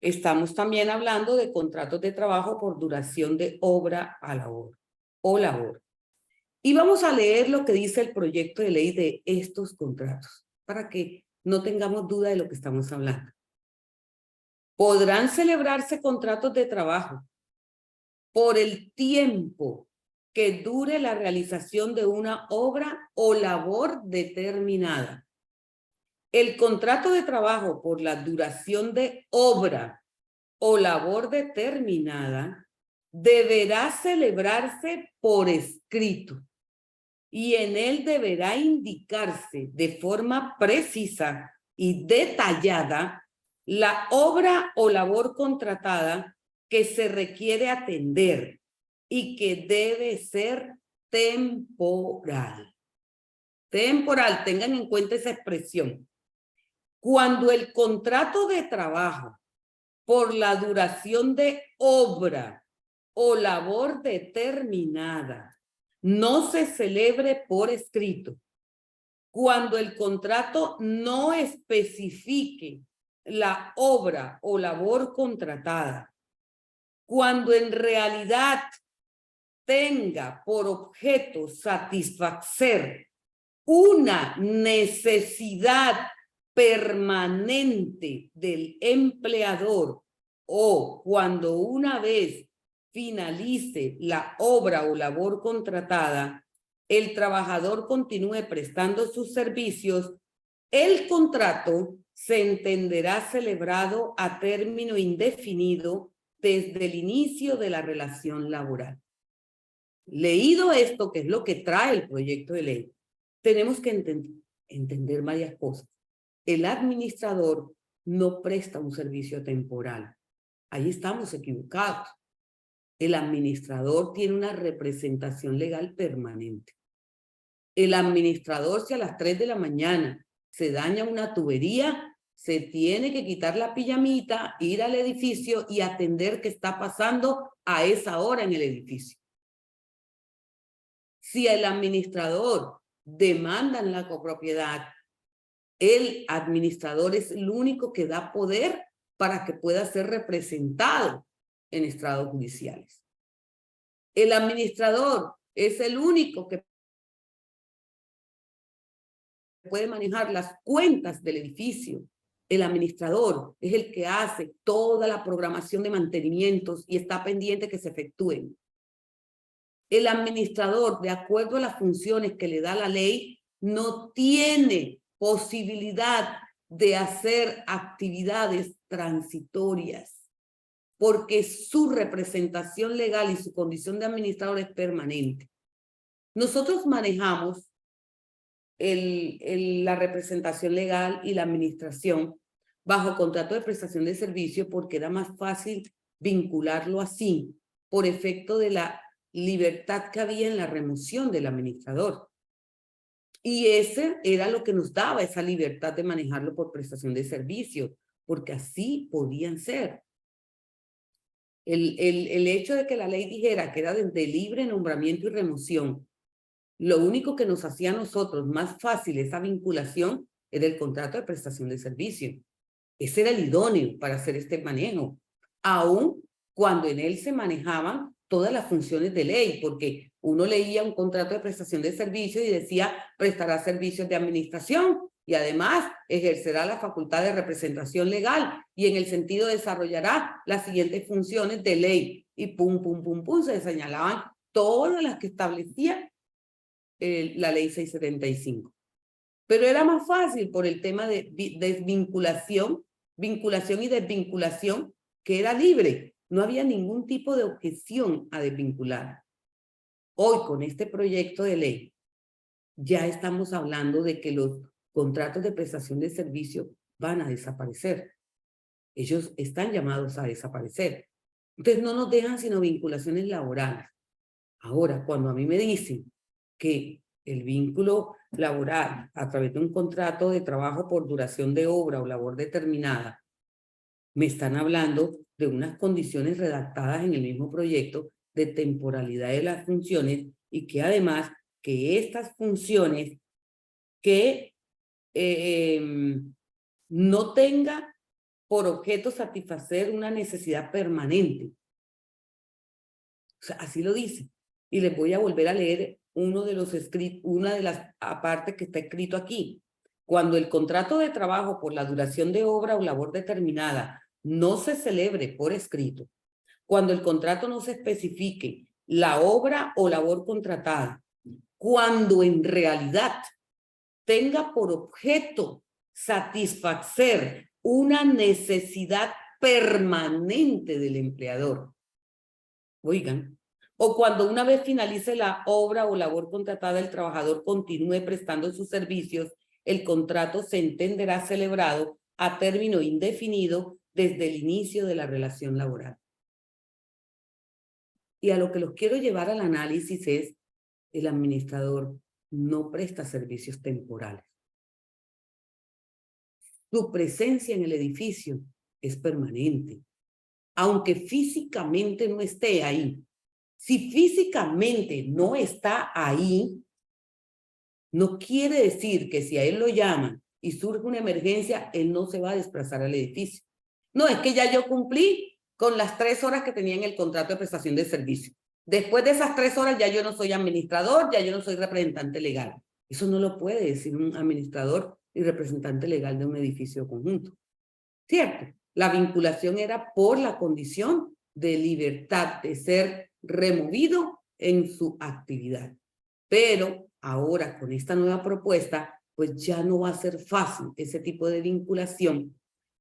Estamos también hablando de contratos de trabajo por duración de obra a labor o labor. Y vamos a leer lo que dice el proyecto de ley de estos contratos, para que no tengamos duda de lo que estamos hablando. Podrán celebrarse contratos de trabajo por el tiempo que dure la realización de una obra o labor determinada. El contrato de trabajo por la duración de obra o labor determinada deberá celebrarse por escrito y en él deberá indicarse de forma precisa y detallada la obra o labor contratada que se requiere atender y que debe ser temporal. Temporal, tengan en cuenta esa expresión. Cuando el contrato de trabajo por la duración de obra o labor determinada no se celebre por escrito, cuando el contrato no especifique la obra o labor contratada, cuando en realidad tenga por objeto satisfacer una necesidad permanente del empleador o cuando una vez finalice la obra o labor contratada, el trabajador continúe prestando sus servicios, el contrato se entenderá celebrado a término indefinido desde el inicio de la relación laboral. Leído esto, que es lo que trae el proyecto de ley, tenemos que entender varias cosas. El administrador no presta un servicio temporal. Ahí estamos equivocados. El administrador tiene una representación legal permanente. El administrador, si a las 3 de la mañana se daña una tubería, se tiene que quitar la pijamita, ir al edificio y atender qué está pasando a esa hora en el edificio. Si el administrador demanda en la copropiedad, el administrador es el único que da poder para que pueda ser representado en estrados judiciales. El administrador es el único que puede manejar las cuentas del edificio. El administrador es el que hace toda la programación de mantenimientos y está pendiente que se efectúen. El administrador, de acuerdo a las funciones que le da la ley, no tiene posibilidad de hacer actividades transitorias, porque su representación legal y su condición de administrador es permanente. Nosotros manejamos la representación legal y la administración bajo contrato de prestación de servicio porque era más fácil vincularlo así, por efecto de la libertad que había en la remoción del administrador. Y ese era lo que nos daba esa libertad de manejarlo por prestación de servicio, porque así podían ser. El hecho de que la ley dijera que era de libre nombramiento y remoción, lo único que nos hacía a nosotros más fácil esa vinculación era el contrato de prestación de servicio. Ese era el idóneo para hacer este manejo, aun cuando en él se manejaban todas las funciones de ley, porque uno leía un contrato de prestación de servicio y decía prestará servicios de administración y además ejercerá la facultad de representación legal y en el sentido desarrollará las siguientes funciones de ley y pum, pum, pum, pum, se señalaban todas las que establecía la ley 675. Pero era más fácil por el tema de desvinculación, vinculación y desvinculación, que era libre. No había ningún tipo de objeción a desvincular. Hoy, con este proyecto de ley, ya estamos hablando de que los contratos de prestación de servicio van a desaparecer. Ellos están llamados a desaparecer. Entonces, no nos dejan sino vinculaciones laborales. Ahora, cuando a mí me dicen que el vínculo laboral a través de un contrato de trabajo por duración de obra o labor determinada, me están hablando de unas condiciones redactadas en el mismo proyecto de temporalidad de las funciones y que además que estas funciones que no tenga por objeto satisfacer una necesidad permanente. O sea, así lo dice. Y les voy a volver a leer una de las partes que está escrito aquí. Cuando el contrato de trabajo por la duración de obra o labor determinada no se celebre por escrito, cuando el contrato no se especifique la obra o labor contratada, cuando en realidad tenga por objeto satisfacer una necesidad permanente del empleador. Oigan, o cuando una vez finalice la obra o labor contratada, el trabajador continúe prestando sus servicios, el contrato se entenderá celebrado a término indefinido desde el inicio de la relación laboral. Y a lo que los quiero llevar al análisis es, el administrador no presta servicios temporales. Su presencia en el edificio es permanente, aunque físicamente no esté ahí. Si físicamente no está ahí, no quiere decir que si a él lo llaman y surge una emergencia, él no se va a desplazar al edificio. No, es que ya yo cumplí con las 3 horas que tenía en el contrato de prestación de servicio. Después de esas 3 horas ya yo no soy administrador, ya yo no soy representante legal. Eso no lo puede decir un administrador y representante legal de un edificio conjunto. ¿Cierto? La vinculación era por la condición de libertad de ser removido en su actividad. Pero ahora con esta nueva propuesta, pues ya no va a ser fácil ese tipo de vinculación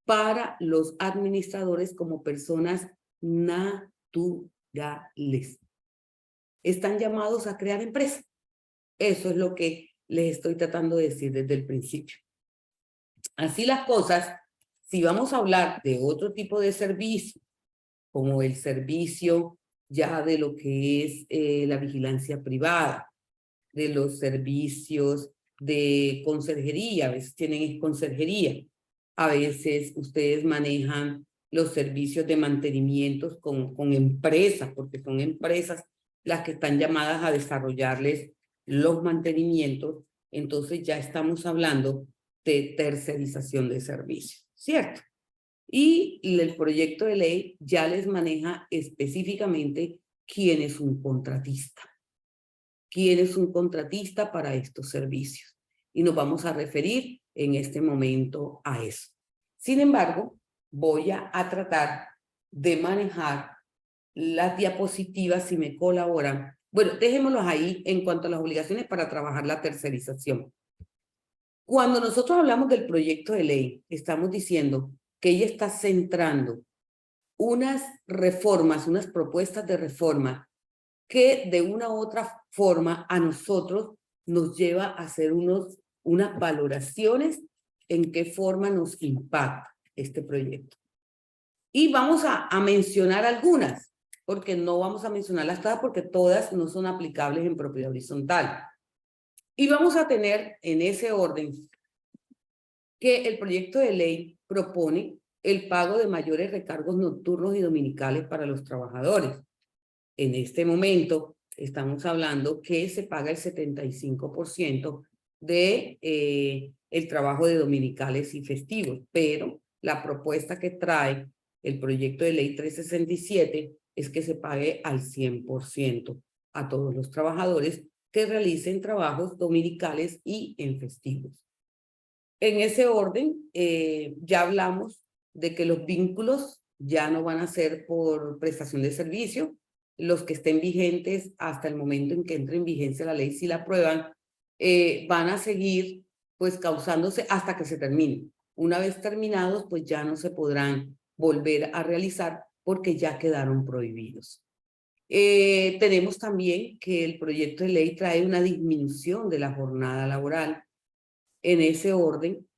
para los administradores como personas naturales. Están llamados a crear empresas. Eso es lo que les estoy tratando de decir desde el principio. Así las cosas, si vamos a hablar de otro tipo de servicio, como el servicio ya de lo que es la vigilancia privada, de los servicios de conserjería, a veces tienen conserjería, a veces ustedes manejan los servicios de mantenimientos con empresas, porque son empresas las que están llamadas a desarrollarles los mantenimientos, entonces ya estamos hablando de tercerización de servicios, ¿cierto? Y el proyecto de ley ya les maneja específicamente quién es un contratista. ¿Quién es un contratista para estos servicios? Y nos vamos a referir en este momento a eso. Sin embargo, voy a tratar de manejar las diapositivas si me colaboran. Bueno, dejémoslos ahí en cuanto a las obligaciones para trabajar la tercerización. Cuando nosotros hablamos del proyecto de ley, estamos diciendo que ella está centrando unas reformas, unas propuestas de reforma que de una u otra forma a nosotros nos lleva a hacer unas valoraciones en qué forma nos impacta este proyecto. Y vamos a mencionar algunas, porque no vamos a mencionarlas todas porque todas no son aplicables en propiedad horizontal. Y vamos a tener en ese orden que el proyecto de ley propone el pago de mayores recargos nocturnos y dominicales para los trabajadores. En este momento estamos hablando que se paga el 75% de el trabajo de dominicales y festivos, pero la propuesta que trae el proyecto de ley 367 es que se pague al 100% a todos los trabajadores que realicen trabajos dominicales y en festivos. En ese orden, ya hablamos de que los vínculos ya no van a ser por prestación de servicio, los que estén vigentes hasta el momento en que entre en vigencia la ley, si la aprueban, van a seguir pues causándose hasta que se termine. Una vez terminados, pues ya no se podrán volver a realizar porque ya quedaron prohibidos. Tenemos también que el proyecto de ley trae una disminución de la jornada laboral. En ese orden,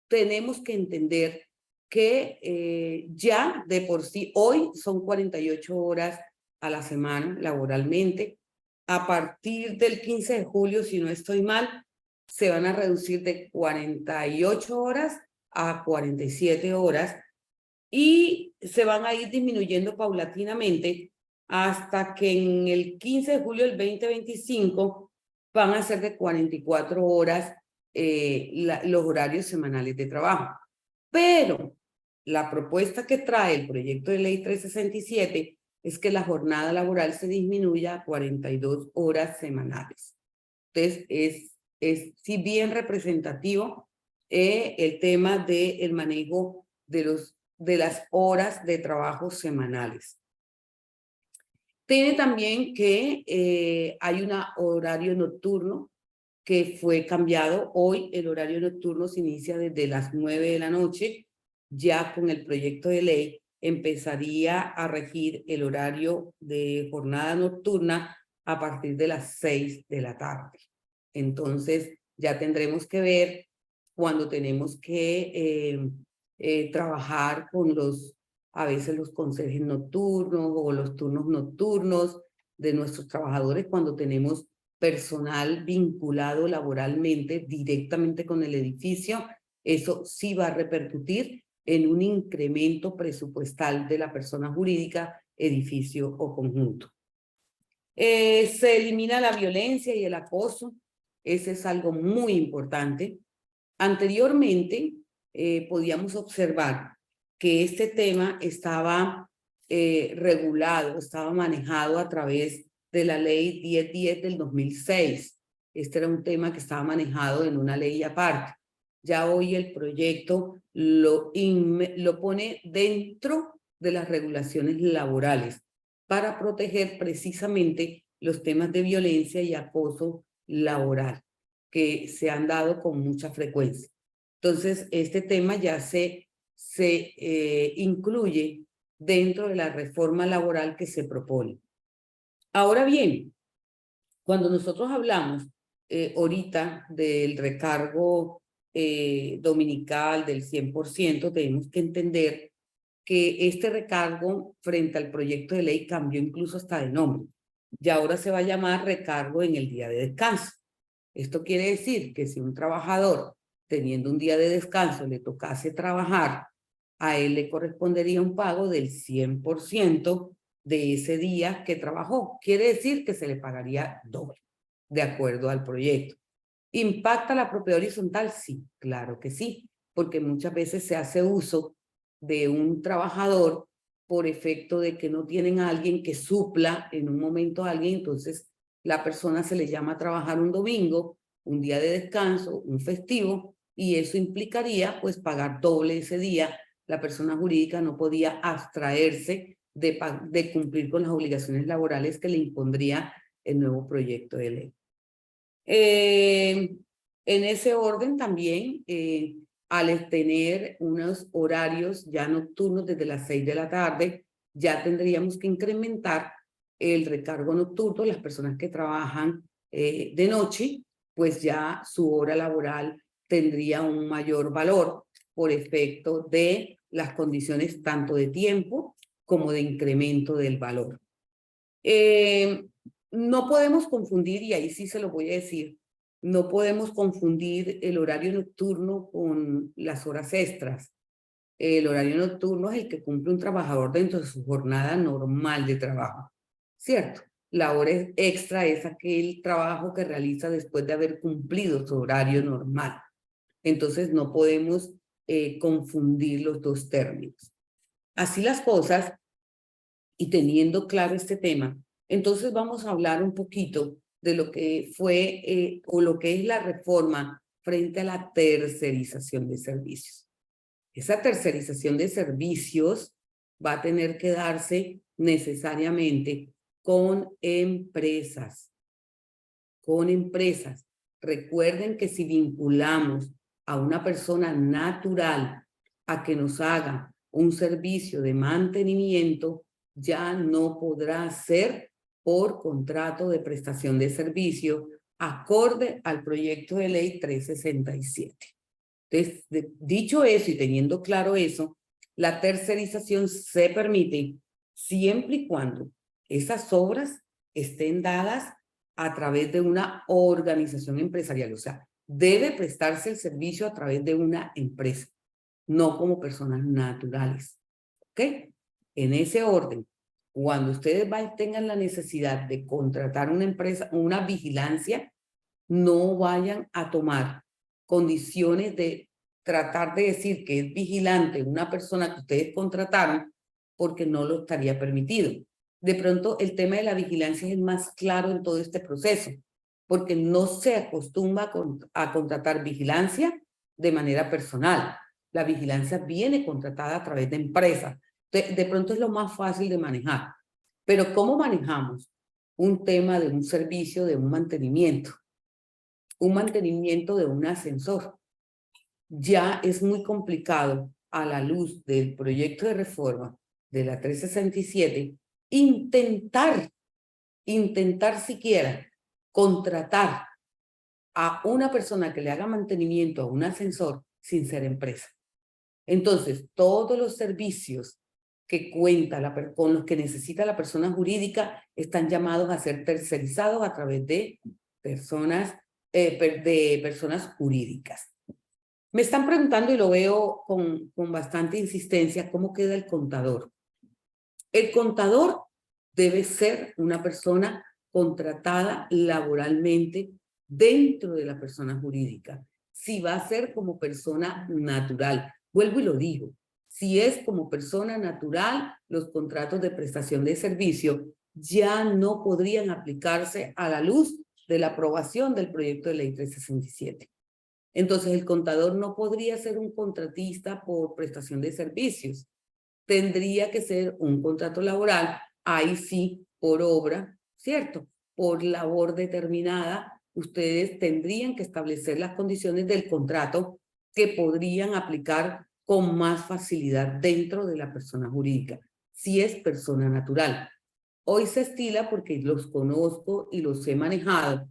tenemos que entender que ya de por sí, hoy son 48 horas a la semana laboralmente. A partir del 15 de julio, si no estoy mal, se van a reducir de 48 horas a 47 horas y se van a ir disminuyendo paulatinamente hasta que en el 15 de julio del 2025 van a ser de 44 horas los horarios semanales de trabajo. Pero la propuesta que trae el proyecto de ley 367 es que la jornada laboral se disminuya a 42 horas semanales. Entonces, es sí bien representativo el tema del manejo de las horas de trabajo semanales. Tiene también que hay un horario nocturno que fue cambiado. Hoy el horario nocturno se inicia desde las 9 de la noche. Ya con el proyecto de ley empezaría a regir el horario de jornada nocturna a partir de las 6 de la tarde. Entonces ya tendremos que ver cuando tenemos que trabajar con a veces los conserjes nocturnos o los turnos nocturnos de nuestros trabajadores cuando tenemos personal vinculado laboralmente directamente con el edificio. Eso sí va a repercutir en un incremento presupuestal de la persona jurídica, edificio o conjunto. Se elimina la violencia y el acoso. Ese es algo muy importante. Anteriormente podíamos observar que este tema estaba regulado, estaba manejado a través de la ley 1010 del 2006. Este era un tema que estaba manejado en una ley aparte. Ya hoy el proyecto lo pone dentro de las regulaciones laborales para proteger precisamente los temas de violencia y acoso laboral que se han dado con mucha frecuencia. Entonces, este tema ya se incluye dentro de la reforma laboral que se propone. Ahora bien, cuando nosotros hablamos ahorita del recargo dominical del 100%, tenemos que entender que este recargo frente al proyecto de ley cambió incluso hasta de nombre. y ahora se va a llamar recargo en el día de descanso. Esto quiere decir que si un trabajador, teniendo un día de descanso, le tocase trabajar, a él le correspondería un pago del 100% de ese día que trabajó. Quiere decir que se le pagaría doble, de acuerdo al proyecto. ¿Impacta la propiedad horizontal? Sí, claro que sí, porque muchas veces se hace uso de un trabajador por efecto de que no tienen a alguien que supla en un momento a alguien, entonces la persona se le llama a trabajar un domingo, un día de descanso, un festivo, y eso implicaría pues pagar doble ese día. La persona jurídica no podía abstraerse de cumplir con las obligaciones laborales que le impondría el nuevo proyecto de ley. En ese orden también, al tener unos horarios ya nocturnos desde las 6 de la tarde, ya tendríamos que incrementar el recargo nocturno. Las personas que trabajan de noche, pues ya su hora laboral tendría un mayor valor por efecto de las condiciones tanto de tiempo como de incremento del valor. No podemos confundir, y ahí sí se lo voy a decir, no podemos confundir el horario nocturno con las horas extras. El horario nocturno es el que cumple un trabajador dentro de su jornada normal de trabajo, ¿cierto? La hora extra es aquel trabajo que realiza después de haber cumplido su horario normal. Entonces no podemos confundir los dos términos. Así las cosas, y teniendo claro este tema, entonces vamos a hablar un poquito de lo que fue o lo que es la reforma frente a la tercerización de servicios. Esa tercerización de servicios va a tener que darse necesariamente con empresas. Con empresas. Recuerden que si vinculamos a una persona natural a que nos haga un servicio de mantenimiento, ya no podrá ser por contrato de prestación de servicio acorde al proyecto de ley 367. Entonces, dicho eso y teniendo claro eso, la tercerización se permite siempre y cuando esas obras estén dadas a través de una organización empresarial. O sea, debe prestarse el servicio a través de una empresa, no como personas naturales. ¿Ok? En ese orden, cuando ustedes tengan la necesidad de contratar una empresa, una vigilancia, no vayan a tomar condiciones de tratar de decir que es vigilante una persona que ustedes contrataron, porque no lo estaría permitido. De pronto, el tema de la vigilancia es el más claro en todo este proceso, porque no se acostumbra a contratar vigilancia de manera personal. La vigilancia viene contratada a través de empresas. De pronto es lo más fácil de manejar. Pero ¿cómo manejamos un tema de un servicio, de un mantenimiento? Un mantenimiento de un ascensor. Ya es muy complicado a la luz del proyecto de reforma de la 367 intentar siquiera contratar a una persona que le haga mantenimiento a un ascensor sin ser empresa. Entonces, todos los servicios que cuenta con los que necesita la persona jurídica están llamados a ser tercerizados a través de personas jurídicas. Me están preguntando, y lo veo con bastante insistencia, ¿cómo queda el contador? El contador debe ser una persona contratada laboralmente dentro de la persona jurídica. Si va a ser como persona natural, vuelvo y lo digo, si es como persona natural, los contratos de prestación de servicio ya no podrían aplicarse a la luz de la aprobación del proyecto de ley 367. Entonces, el contador no podría ser un contratista por prestación de servicios. Tendría que ser un contrato laboral, ahí sí, por obra, ¿cierto? Por labor determinada, ustedes tendrían que establecer las condiciones del contrato que podrían aplicar con más facilidad dentro de la persona jurídica, si es persona natural. Hoy se estila, porque los conozco y los he manejado,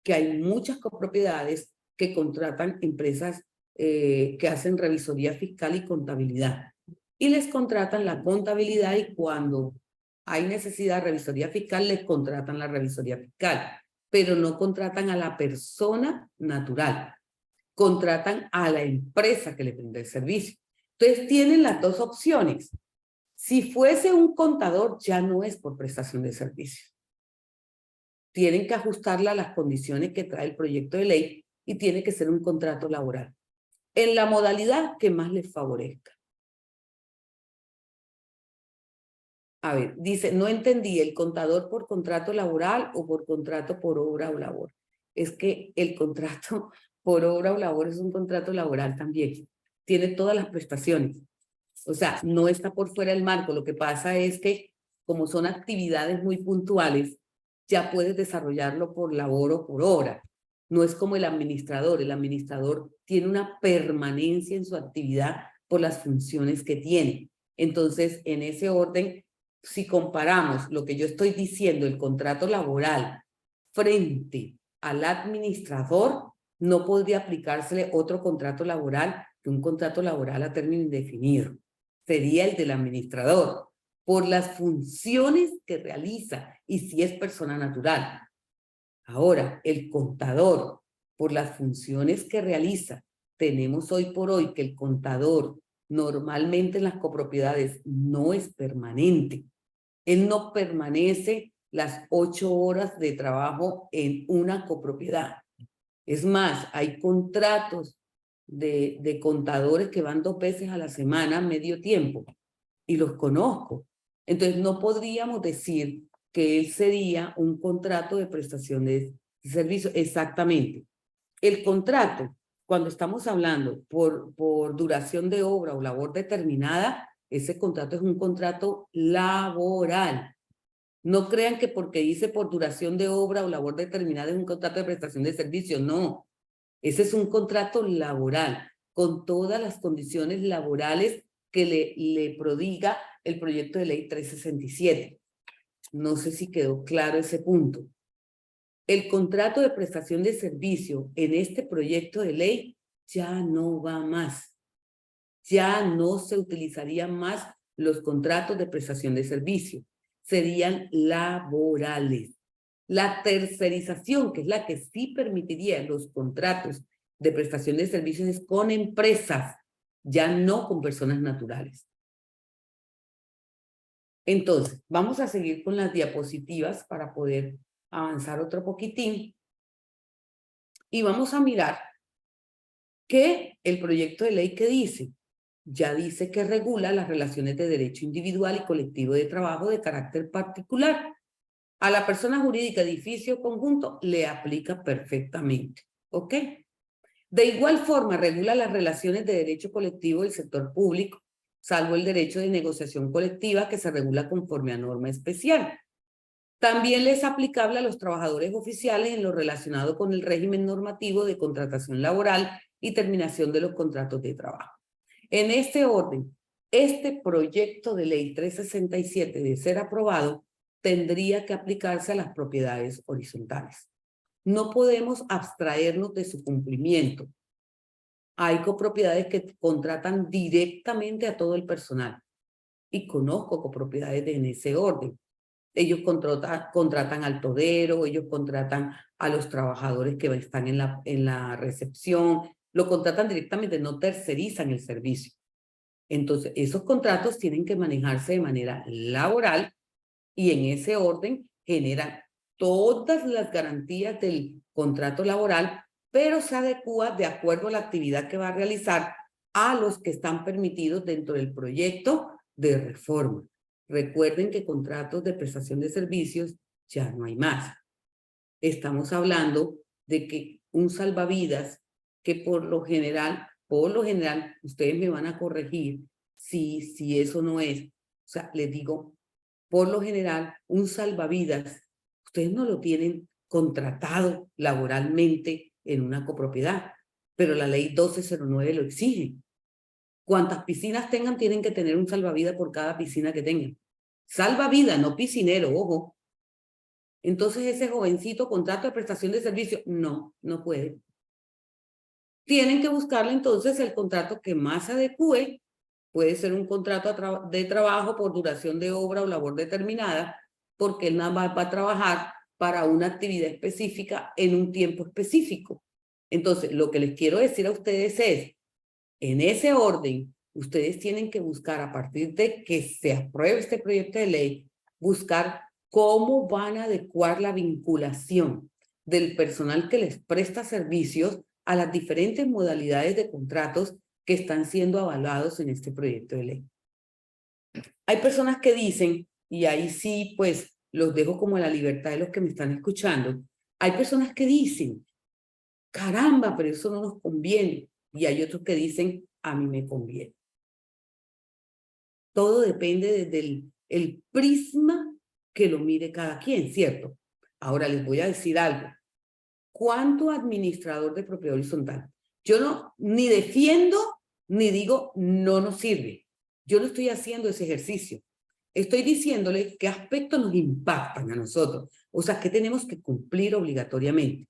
que hay muchas copropiedades que contratan empresas que hacen revisoría fiscal y contabilidad. Y les contratan la contabilidad, y cuando hay necesidad de revisoría fiscal, les contratan la revisoría fiscal, pero no contratan a la persona natural, contratan a la empresa que le brinda el servicio. Entonces tienen las dos opciones. Si fuese un contador, ya no es por prestación de servicio. Tienen que ajustarla a las condiciones que trae el proyecto de ley y tiene que ser un contrato laboral, en la modalidad que más les favorezca. A ver, dice, no entendí, ¿el contador por contrato laboral o por contrato por obra o labor? Es que el contrato por obra o labor es un contrato laboral también. Tiene todas las prestaciones. O sea, no está por fuera del marco. Lo que pasa es que, como son actividades muy puntuales, ya puedes desarrollarlo por labor o por obra. No es como el administrador. El administrador tiene una permanencia en su actividad por las funciones que tiene. Entonces, en ese orden, si comparamos lo que yo estoy diciendo, el contrato laboral, frente al administrador, no podría aplicársele otro contrato laboral que un contrato laboral a término indefinido. Sería el del administrador, por las funciones que realiza y si es persona natural. Ahora, el contador, por las funciones que realiza, tenemos hoy por hoy que el contador normalmente en las copropiedades no es permanente. Él no permanece las 8 horas de trabajo en una copropiedad. Es más, hay contratos de contadores que van 2 veces a la semana, medio tiempo, y los conozco. Entonces, no podríamos decir que él sería un contrato de prestación de servicio. Exactamente. El contrato, cuando estamos hablando por duración de obra o labor determinada, ese contrato es un contrato laboral. No crean que porque dice por duración de obra o labor determinada es un contrato de prestación de servicio. No, ese es un contrato laboral con todas las condiciones laborales que le prodiga el proyecto de ley 367. No sé si quedó claro ese punto. El contrato de prestación de servicio en este proyecto de ley ya no va más. Ya no se utilizarían más los contratos de prestación de servicio. Serían laborales. La tercerización, que es la que sí permitiría los contratos de prestación de servicios, es con empresas, ya no con personas naturales. Entonces, vamos a seguir con las diapositivas para poder avanzar otro poquitín. Y vamos a mirar que el proyecto de ley que dice, ya dice que regula las relaciones de derecho individual y colectivo de trabajo de carácter particular. A la persona jurídica, edificio o conjunto, le aplica perfectamente. ¿Ok? De igual forma, regula las relaciones de derecho colectivo del sector público, salvo el derecho de negociación colectiva que se regula conforme a norma especial. También le es aplicable a los trabajadores oficiales en lo relacionado con el régimen normativo de contratación laboral y terminación de los contratos de trabajo. En este orden, este proyecto de ley 367, de ser aprobado, tendría que aplicarse a las propiedades horizontales. No podemos abstraernos de su cumplimiento. Hay copropiedades que contratan directamente a todo el personal y conozco copropiedades en ese orden. Ellos contratan al todero, ellos contratan a los trabajadores que están en la recepción, lo contratan directamente, no tercerizan el servicio. Entonces, esos contratos tienen que manejarse de manera laboral y en ese orden generan todas las garantías del contrato laboral, pero se adecúa de acuerdo a la actividad que va a realizar a los que están permitidos dentro del proyecto de reforma. Recuerden que contratos de prestación de servicios ya no hay más. Estamos hablando de que un salvavidas que por lo general, ustedes me van a corregir si eso no es. O sea, les digo, por lo general, un salvavidas, ustedes no lo tienen contratado laboralmente en una copropiedad, pero la ley 1209 lo exige. Cuantas piscinas tengan, tienen que tener un salvavidas por cada piscina que tengan. Salvavidas, no piscinero, ojo. Entonces, ese jovencito, contrato de prestación de servicio, no puede. Tienen que buscarle entonces el contrato que más adecue Puede ser un contrato de trabajo por duración de obra o labor determinada, porque él nada más va a trabajar para una actividad específica en un tiempo específico. Entonces, lo que les quiero decir a ustedes es, en ese orden, ustedes tienen que buscar, a partir de que se apruebe este proyecto de ley, buscar cómo van a adecuar la vinculación del personal que les presta servicios a las diferentes modalidades de contratos que están siendo avalados en este proyecto de ley. Hay personas que dicen, y ahí sí, pues, los dejo como la libertad de los que me están escuchando, hay personas que dicen, caramba, pero eso no nos conviene, y hay otros que dicen, a mí me conviene. Todo depende desde el prisma que lo mire cada quien, ¿cierto? Ahora les voy a decir algo. ¿Cuánto administrador de propiedad horizontal? Yo no, ni defiendo, ni digo, no nos sirve. Yo no estoy haciendo ese ejercicio. Estoy diciéndole qué aspectos nos impactan a nosotros. O sea, qué tenemos que cumplir obligatoriamente.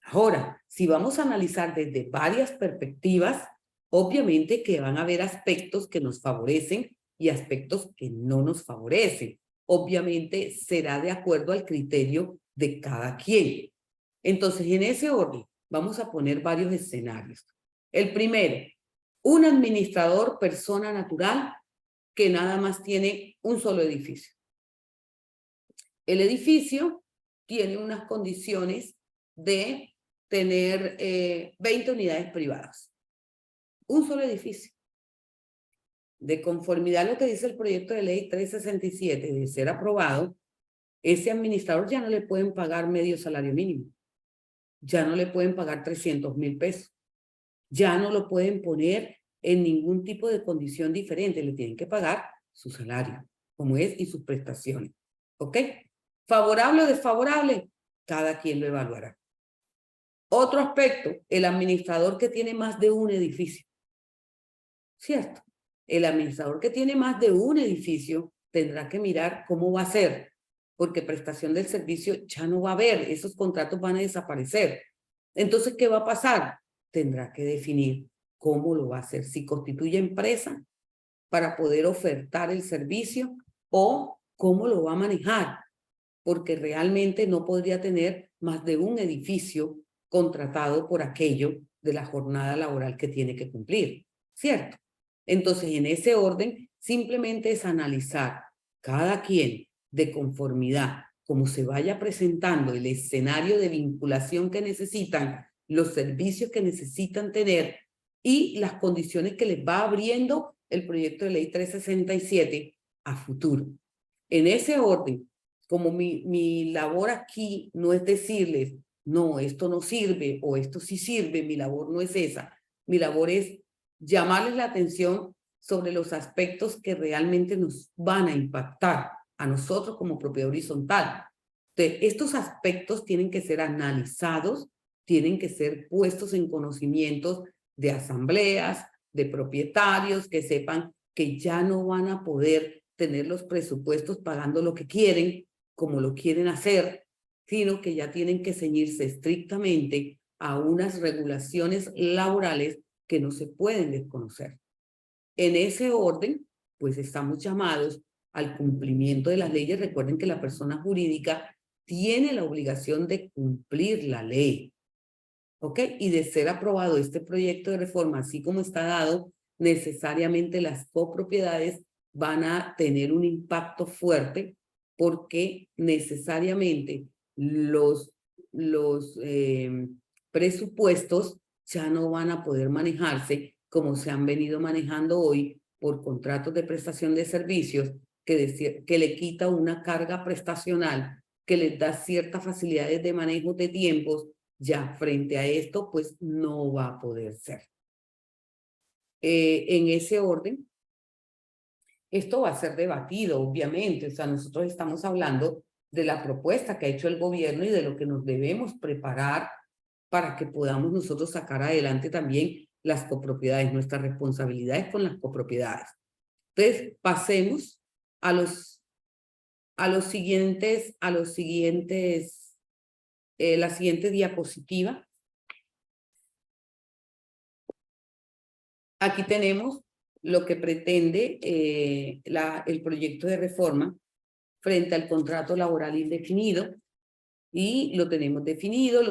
Ahora, si vamos a analizar desde varias perspectivas, obviamente que van a haber aspectos que nos favorecen y aspectos que no nos favorecen. Obviamente será de acuerdo al criterio de cada quien. Entonces, en ese orden, vamos a poner varios escenarios. El primero, un administrador persona natural que nada más tiene un solo edificio. El edificio tiene unas condiciones de tener 20 unidades privadas. Un solo edificio. De conformidad a lo que dice el proyecto de ley 367 de ser aprobado, ese administrador ya no le pueden pagar medio salario mínimo. Ya no le pueden pagar 300,000 pesos. Ya no lo pueden poner en ningún tipo de condición diferente. Le tienen que pagar su salario, como es, y sus prestaciones. ¿Ok? ¿Favorable o desfavorable? Cada quien lo evaluará. Otro aspecto, el administrador que tiene más de un edificio. ¿Cierto? El administrador que tiene más de un edificio tendrá que mirar cómo va a ser, porque prestación del servicio ya no va a haber, esos contratos van a desaparecer. Entonces, ¿qué va a pasar? Tendrá que definir cómo lo va a hacer, si constituye empresa para poder ofertar el servicio o cómo lo va a manejar, porque realmente no podría tener más de un edificio contratado por aquello de la jornada laboral que tiene que cumplir, ¿cierto? Entonces, en ese orden, simplemente es analizar cada quien de conformidad, como se vaya presentando el escenario de vinculación que necesitan, los servicios que necesitan tener y las condiciones que les va abriendo el proyecto de ley 367 a futuro. En ese orden, como mi labor aquí no es decirles, no, esto no sirve o esto sí sirve, mi labor no es esa. Mi labor es llamarles la atención sobre los aspectos que realmente nos van a impactar a nosotros como propiedad horizontal. Entonces, estos aspectos tienen que ser analizados, tienen que ser puestos en conocimientos de asambleas, de propietarios, que sepan que ya no van a poder tener los presupuestos pagando lo que quieren, como lo quieren hacer, sino que ya tienen que ceñirse estrictamente a unas regulaciones laborales que no se pueden desconocer. En ese orden, pues estamos llamados al cumplimiento de las leyes. Recuerden que la persona jurídica tiene la obligación de cumplir la ley, ¿ok? Y de ser aprobado este proyecto de reforma, así como está dado, necesariamente las copropiedades van a tener un impacto fuerte porque necesariamente los presupuestos ya no van a poder manejarse como se han venido manejando hoy por contratos de prestación de servicios que le quita una carga prestacional, que les da ciertas facilidades de manejo de tiempos. Ya frente a esto, pues no va a poder ser. En ese orden, esto va a ser debatido, obviamente. O sea, nosotros estamos hablando de la propuesta que ha hecho el gobierno y de lo que nos debemos preparar para que podamos nosotros sacar adelante también las copropiedades, nuestras responsabilidades con las copropiedades. Entonces, pasemos a la siguiente diapositiva. Aquí tenemos lo que pretende el proyecto de reforma frente al contrato laboral indefinido. Y lo tenemos definido,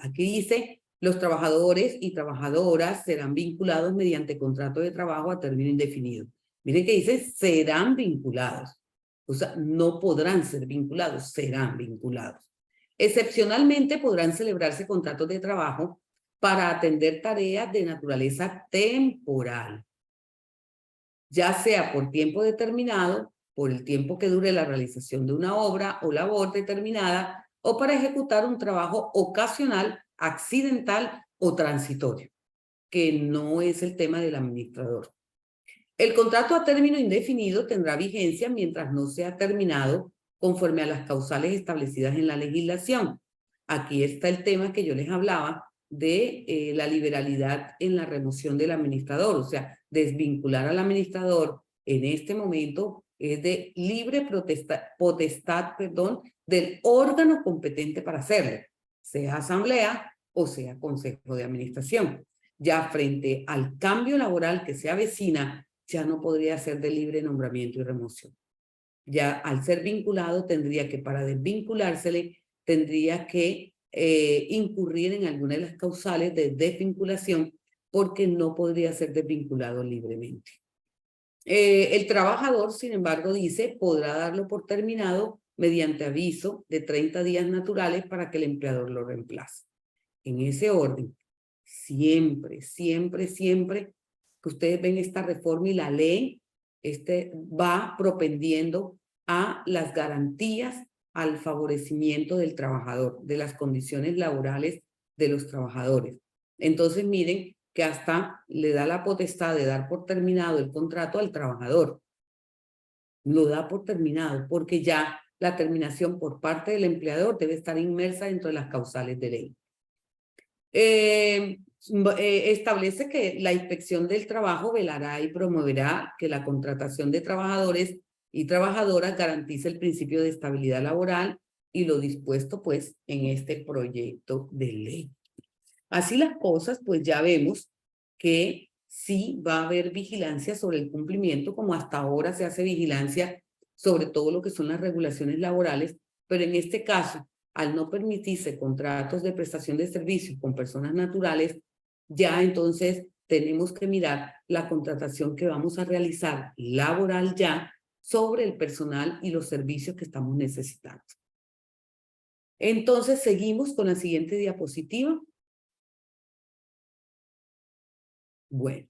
aquí dice, los trabajadores y trabajadoras serán vinculados mediante contrato de trabajo a término indefinido. Miren que dice serán vinculados. O sea, no podrán ser vinculados, serán vinculados. Excepcionalmente podrán celebrarse contratos de trabajo para atender tareas de naturaleza temporal, ya sea por tiempo determinado, por el tiempo que dure la realización de una obra o labor determinada, o para ejecutar un trabajo ocasional, accidental o transitorio, que no es el tema del administrador. El contrato a término indefinido tendrá vigencia mientras no sea terminado conforme a las causales establecidas en la legislación. Aquí está el tema que yo les hablaba de la liberalidad en la remoción del administrador, o sea, desvincular al administrador en este momento es de libre potestad del órgano competente para hacerlo, sea asamblea o sea consejo de administración. Ya frente al cambio laboral que se avecina, ya no podría ser de libre nombramiento y remoción. Ya al ser vinculado tendría que, para desvinculársele, tendría que incurrir en alguna de las causales de desvinculación porque no podría ser desvinculado libremente. El trabajador, sin embargo, dice, podrá darlo por terminado mediante aviso de 30 días naturales para que el empleador lo reemplace. En ese orden, siempre, siempre, siempre que ustedes ven esta reforma y la ley, va propendiendo a las garantías, al favorecimiento del trabajador, de las condiciones laborales de los trabajadores. Entonces, miren que hasta le da la potestad de dar por terminado el contrato al trabajador. Lo da por terminado porque ya la terminación por parte del empleador debe estar inmersa dentro de las causales de ley. Establece que la inspección del trabajo velará y promoverá que la contratación de trabajadores y trabajadoras garantice el principio de estabilidad laboral y lo dispuesto pues en este proyecto de ley. Así las cosas, pues ya vemos que sí va a haber vigilancia sobre el cumplimiento, como hasta ahora se hace vigilancia sobre todo lo que son las regulaciones laborales, pero en este caso, al no permitirse contratos de prestación de servicios con personas naturales, ya entonces tenemos que mirar la contratación que vamos a realizar laboral ya sobre el personal y los servicios que estamos necesitando. Entonces, seguimos con la siguiente diapositiva. Bueno,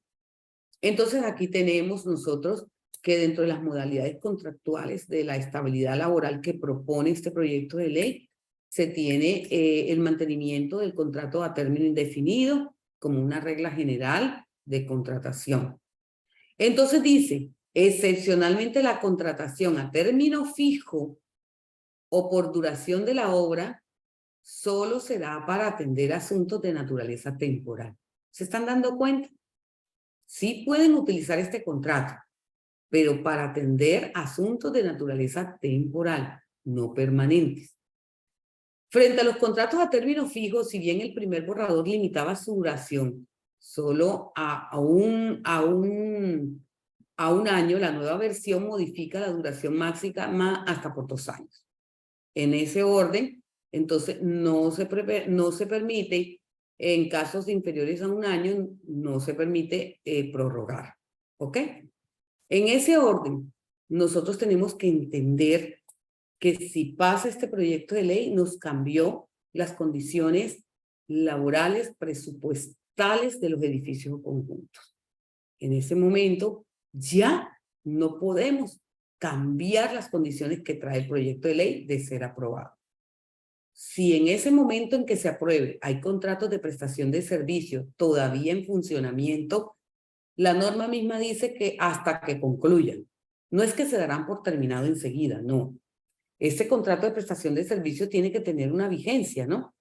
entonces aquí tenemos nosotros que dentro de las modalidades contractuales de la estabilidad laboral que propone este proyecto de ley, se tiene el mantenimiento del contrato a término indefinido como una regla general de contratación. Entonces dice, excepcionalmente la contratación a término fijo o por duración de la obra solo será para atender asuntos de naturaleza temporal. ¿Se están dando cuenta? Sí pueden utilizar este contrato, pero para atender asuntos de naturaleza temporal, no permanentes. Frente a los contratos a término fijo, si bien el primer borrador limitaba su duración solo a un año, la nueva versión modifica la duración máxima hasta por 2 años. En ese orden, entonces no se permite, en casos inferiores a 1 año, no se permite prorrogar. ¿Ok? En ese orden, nosotros tenemos que entender que si pasa este proyecto de ley, nos cambió las condiciones laborales, presupuestales de los edificios o conjuntos. En ese momento, ya no podemos cambiar las condiciones que trae el proyecto de ley de ser aprobado. Si en ese momento en que se apruebe hay contratos de prestación de servicio todavía en funcionamiento, la norma misma dice que hasta que concluyan. No es que se darán por terminado enseguida, no. Ese contrato de prestación de servicio tiene que tener una vigencia, ¿no?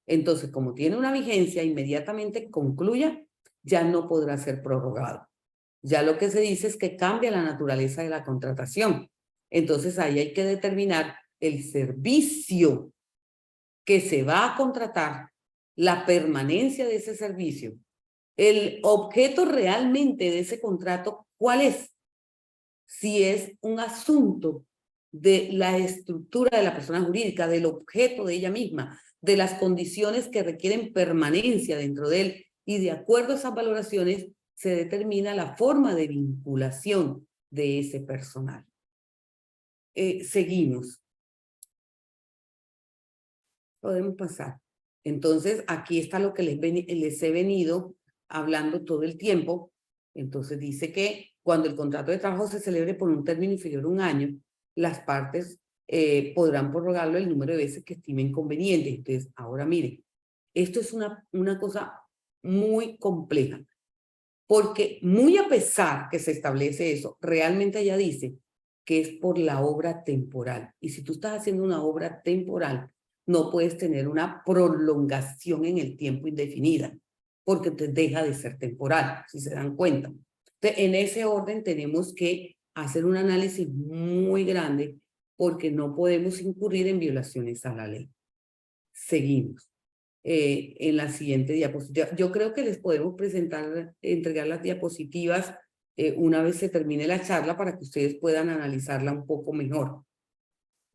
Entonces, como tiene una vigencia, inmediatamente concluya, ya no podrá ser prorrogado. Ya lo que se dice es que cambia la naturaleza de la contratación. Entonces, ahí hay que determinar el servicio que se va a contratar, la permanencia de ese servicio, el objeto realmente de ese contrato, ¿Cuál es? Si es un asunto de la estructura de la persona jurídica, del objeto de ella misma, de las condiciones que requieren permanencia dentro de él, y de acuerdo a esas valoraciones se determina la forma de vinculación de ese personal. Seguimos. Podemos pasar. Entonces, aquí está lo que les he venido hablando todo el tiempo. Entonces, dice que cuando el contrato de trabajo se celebre por un término inferior a un año, las partes podrán prorrogarlo el número de veces que estimen conveniente. Entonces, ahora miren, esto es una cosa muy compleja, porque muy a pesar que se establece eso, realmente ella dice que es por la obra temporal. Y si tú estás haciendo una obra temporal, no puedes tener una prolongación en el tiempo indefinida, porque te deja de ser temporal, si se dan cuenta. Entonces, en ese orden tenemos que hacer un análisis muy grande, porque no podemos incurrir en violaciones a la ley. Seguimos. En la siguiente diapositiva. Yo creo que les podemos entregar las diapositivas una vez se termine la charla para que ustedes puedan analizarla un poco mejor.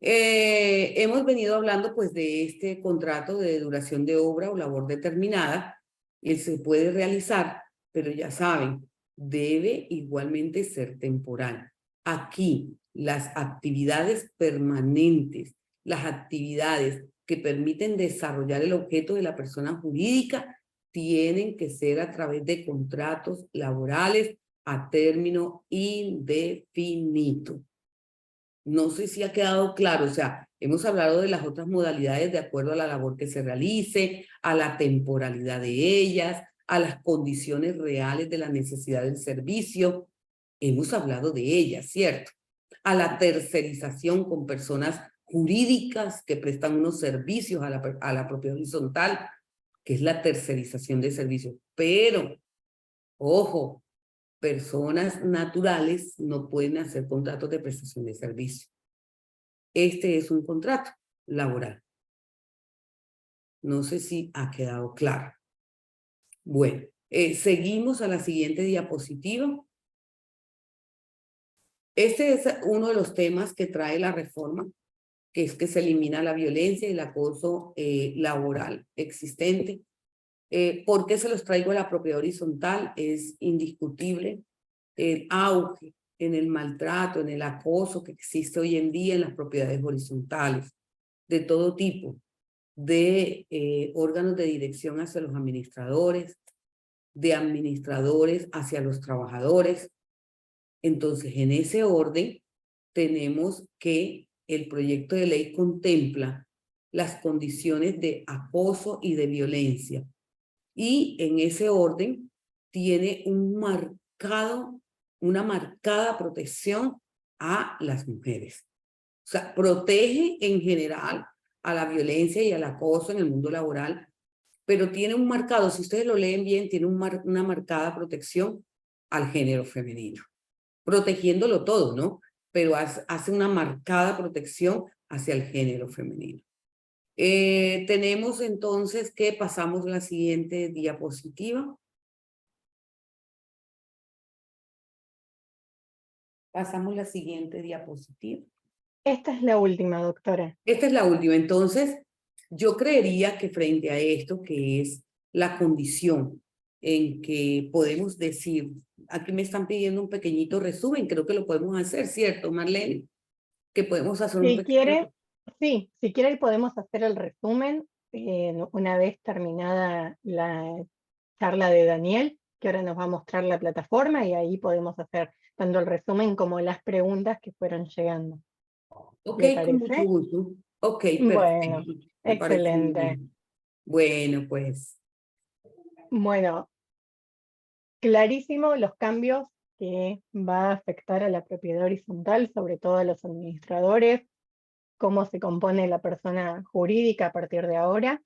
Hemos venido hablando pues de este contrato de duración de obra o labor determinada. Él se puede realizar, pero ya saben, debe igualmente ser temporal. Aquí las actividades permanentes, las actividades que permiten desarrollar el objeto de la persona jurídica tienen que ser a través de contratos laborales a término indefinido. No sé si ha quedado claro, o sea, hemos hablado de las otras modalidades de acuerdo a la labor que se realice, a la temporalidad de ellas, a las condiciones reales de la necesidad del servicio. Hemos hablado de ellas, ¿cierto? A la tercerización con personas jurídicas que prestan unos servicios a la propiedad horizontal, que es la tercerización de servicios. Pero, ojo, personas naturales no pueden hacer contratos de prestación de servicio. Este es un contrato laboral. No sé si ha quedado claro. Bueno, seguimos a la siguiente diapositiva. Este es uno de los temas que trae la reforma, que es que se elimina la violencia y el acoso laboral existente. ¿Por qué se los traigo a la propiedad horizontal? Es indiscutible el auge en el maltrato, en el acoso que existe hoy en día en las propiedades horizontales, de todo tipo, de órganos de dirección hacia los administradores, de administradores hacia los trabajadores. Entonces, en ese orden, tenemos que el proyecto de ley contempla las condiciones de acoso y de violencia. Y en ese orden tiene una marcada protección a las mujeres. O sea, protege en general a la violencia y al acoso en el mundo laboral, pero tiene un marcado, si ustedes lo leen bien, tiene una marcada protección al género femenino, protegiéndolo todo, ¿no? Pero hace una marcada protección hacia el género femenino. Tenemos entonces que pasamos a la siguiente diapositiva. Pasamos la siguiente diapositiva. Esta es la última, doctora. Esta es la última. Entonces, yo creería que frente a esto, que es la condición en que podemos decir, aquí me están pidiendo un pequeñito resumen, creo que lo podemos hacer, ¿cierto, Marlene? Que podemos hacer un Si pequeño quiere, sí, si quiere podemos hacer el resumen una vez terminada la charla de Daniel, que ahora nos va a mostrar la plataforma y ahí podemos hacer tanto el resumen como las preguntas que fueron llegando. Ok, ¿Le con mucho parece? gusto. Ok, Bueno, perfecto. Me parece muy excelente. bien. Bueno, pues. Bueno, clarísimo los cambios que va a afectar a la propiedad horizontal, sobre todo a los administradores, cómo se compone la persona jurídica a partir de ahora.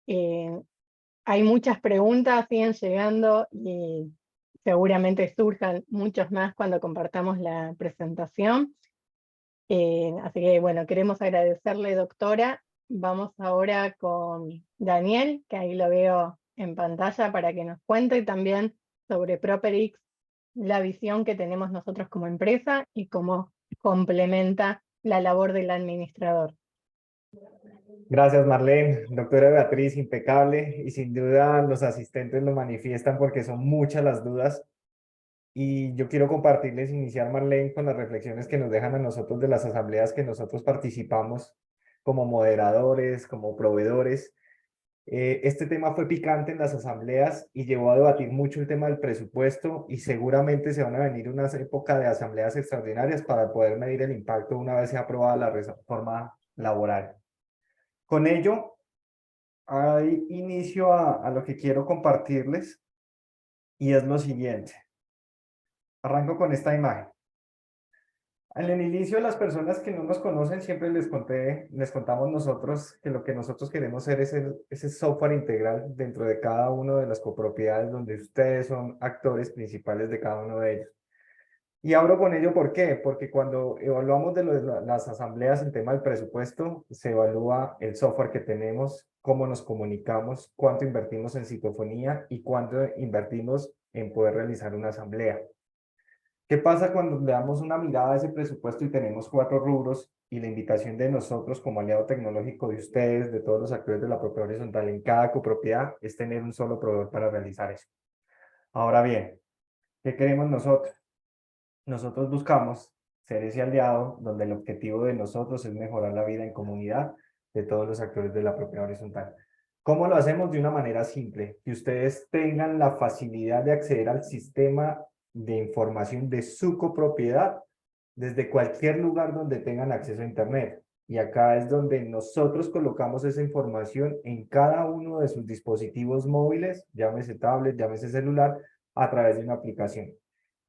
Hay muchas preguntas, siguen llegando y seguramente surjan muchos más cuando compartamos la presentación. Así que bueno, queremos agradecerle, doctora. Vamos ahora con Daniel, que ahí lo veo en pantalla para que nos cuente también sobre Properix la visión que tenemos nosotros como empresa y cómo complementa la labor del administrador. Gracias, Marlene. Doctora Beatriz, impecable. Y sin duda los asistentes lo manifiestan porque son muchas las dudas. Y yo quiero compartirles, iniciar, Marlene, con las reflexiones que nos dejan a nosotros de las asambleas que nosotros participamos como moderadores, como proveedores. Este tema fue picante en las asambleas y llevó a debatir mucho el tema del presupuesto, y seguramente se van a venir unas épocas de asambleas extraordinarias para poder medir el impacto una vez sea aprobada la reforma laboral. Con ello, hay inicio a lo que quiero compartirles, y es lo siguiente. Arranco con esta imagen. En el inicio, las personas que no nos conocen, siempre les contamos nosotros que lo que nosotros queremos ser es ese software integral dentro de cada una de las copropiedades donde ustedes son actores principales de cada uno de ellos. Y abro con ello, ¿por qué? Porque cuando evaluamos de las asambleas en tema del presupuesto, se evalúa el software que tenemos, cómo nos comunicamos, cuánto invertimos en psicofonía y cuánto invertimos en poder realizar una asamblea. ¿Qué pasa cuando le damos una mirada a ese presupuesto y tenemos 4 rubros, y la invitación de nosotros como aliado tecnológico de ustedes, de todos los actores de la propiedad horizontal en cada copropiedad, es tener un solo proveedor para realizar eso? Ahora bien, ¿qué queremos nosotros? Nosotros buscamos ser ese aliado donde el objetivo de nosotros es mejorar la vida en comunidad de todos los actores de la propiedad horizontal. ¿Cómo lo hacemos? De una manera simple, que ustedes tengan la facilidad de acceder al sistema de información de su copropiedad desde cualquier lugar donde tengan acceso a Internet. Y acá es donde nosotros colocamos esa información en cada uno de sus dispositivos móviles, llámese tablet, llámese celular, a través de una aplicación.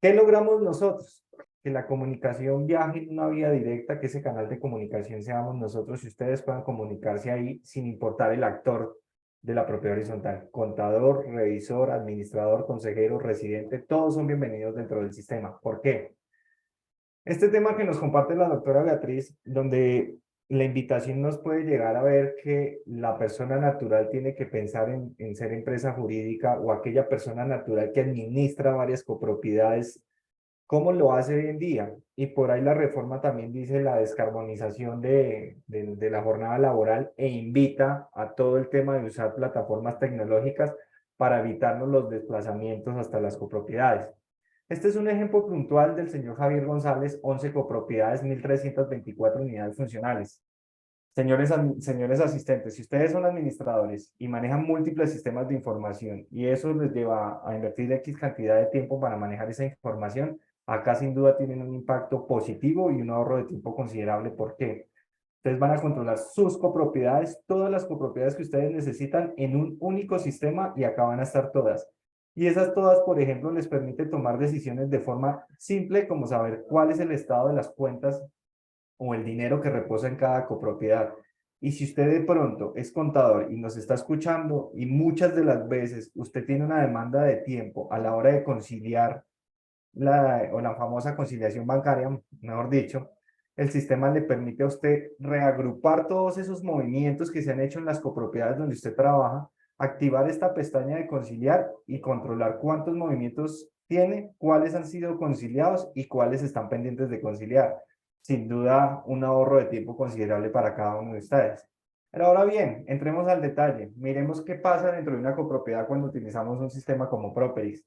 ¿Qué logramos nosotros? Que la comunicación viaje en una vía directa, que ese canal de comunicación seamos nosotros y ustedes puedan comunicarse ahí sin importar el actor de la propiedad horizontal. Contador, revisor, administrador, consejero, residente, todos son bienvenidos dentro del sistema. ¿Por qué? Este tema que nos comparte la doctora Beatriz, donde la invitación nos puede llegar a ver que la persona natural tiene que pensar en ser empresa jurídica, o aquella persona natural que administra varias copropiedades, ¿cómo lo hace hoy en día? Y por ahí la reforma también dice la descarbonización de la jornada laboral, e invita a todo el tema de usar plataformas tecnológicas para evitarnos los desplazamientos hasta las copropiedades. Este es un ejemplo puntual del señor Javier González, 11 copropiedades, 1.324 unidades funcionales. Señores asistentes, si ustedes son administradores y manejan múltiples sistemas de información y eso les lleva a invertir X cantidad de tiempo para manejar esa información, acá sin duda tienen un impacto positivo y un ahorro de tiempo considerable. ¿Por qué? Ustedes van a controlar sus copropiedades, todas las copropiedades que ustedes necesitan en un único sistema, y acá van a estar todas. Y esas todas, por ejemplo, les permite tomar decisiones de forma simple, como saber cuál es el estado de las cuentas o el dinero que reposa en cada copropiedad. Y si usted de pronto es contador y nos está escuchando, y muchas de las veces usted tiene una demanda de tiempo a la hora de conciliar la famosa conciliación bancaria, mejor dicho, el sistema le permite a usted reagrupar todos esos movimientos que se han hecho en las copropiedades donde usted trabaja, activar esta pestaña de conciliar y controlar cuántos movimientos tiene, cuáles han sido conciliados y cuáles están pendientes de conciliar. Sin duda, un ahorro de tiempo considerable para cada uno de ustedes. Pero ahora bien, entremos al detalle. Miremos qué pasa dentro de una copropiedad cuando utilizamos un sistema como Properis.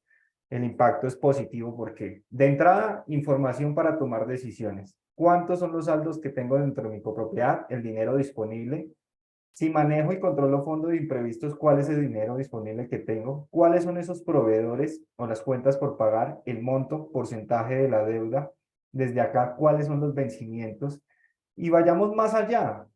El impacto es positivo porque, de entrada, información para tomar decisiones. ¿Cuántos son los saldos que tengo dentro de mi copropiedad? El dinero disponible. Si manejo y controlo fondos de imprevistos, ¿cuál es el dinero disponible que tengo? ¿Cuáles son esos proveedores o las cuentas por pagar? El monto, porcentaje de la deuda. Desde acá, ¿cuáles son los vencimientos? Y vayamos más allá.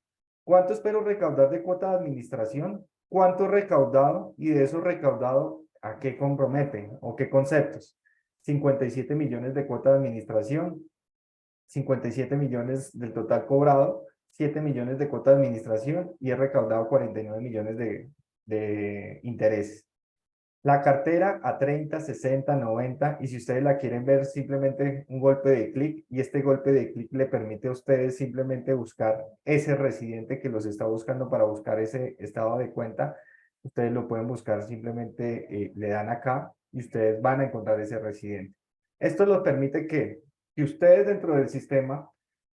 ¿Cuánto espero recaudar de cuota de administración? ¿Cuánto he recaudado? Y de eso recaudado, ¿a qué compromete o qué conceptos? 57 millones de cuota de administración, 57 millones del total cobrado, 7 millones de cuota de administración, y he recaudado 49 millones de intereses. La cartera a 30, 60, 90, y si ustedes la quieren ver, simplemente un golpe de clic, y este golpe de clic le permite a ustedes simplemente buscar ese residente que los está buscando para buscar ese estado de cuenta. Ustedes lo pueden buscar, simplemente le dan acá y ustedes van a encontrar ese residente. Esto lo permite que ustedes dentro del sistema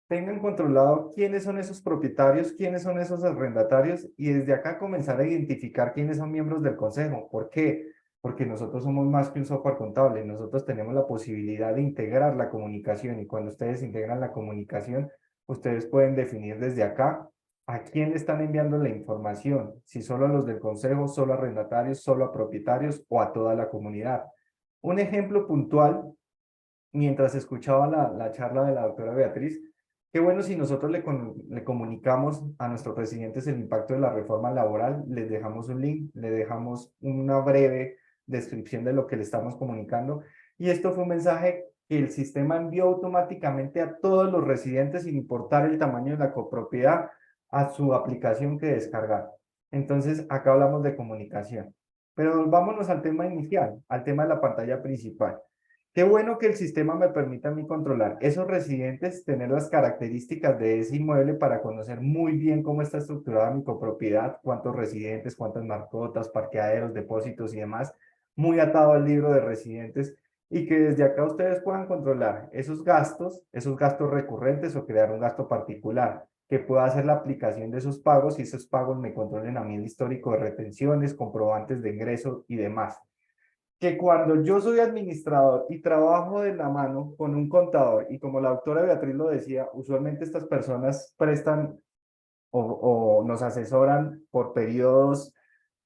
tengan controlado quiénes son esos propietarios, quiénes son esos arrendatarios y desde acá comenzar a identificar quiénes son miembros del consejo. ¿Por qué? Porque nosotros somos más que un software contable, nosotros tenemos la posibilidad de integrar la comunicación y cuando ustedes integran la comunicación, ustedes pueden definir desde acá a quién le están enviando la información, si solo a los del consejo, solo a arrendatarios, solo a propietarios o a toda la comunidad. Un ejemplo puntual, mientras escuchaba la charla de la doctora Beatriz, qué bueno si nosotros le comunicamos a nuestros residentes el impacto de la reforma laboral, les dejamos un link, le dejamos una breve descripción de lo que le estamos comunicando, y esto fue un mensaje que el sistema envió automáticamente a todos los residentes sin importar el tamaño de la copropiedad a su aplicación que descargar. Entonces, acá hablamos de comunicación. Pero vámonos al tema inicial, al tema de la pantalla principal. Qué bueno que el sistema me permita a mí controlar esos residentes, tener las características de ese inmueble para conocer muy bien cómo está estructurada mi copropiedad, cuántos residentes, cuántas mascotas, parqueaderos, depósitos y demás, muy atado al libro de residentes y que desde acá ustedes puedan controlar esos gastos recurrentes o crear un gasto particular, que pueda hacer la aplicación de esos pagos y esos pagos me controlen a mí el histórico de retenciones, comprobantes de ingreso y demás. Que cuando yo soy administrador y trabajo de la mano con un contador, y como la doctora Beatriz lo decía, usualmente estas personas prestan o nos asesoran por periodos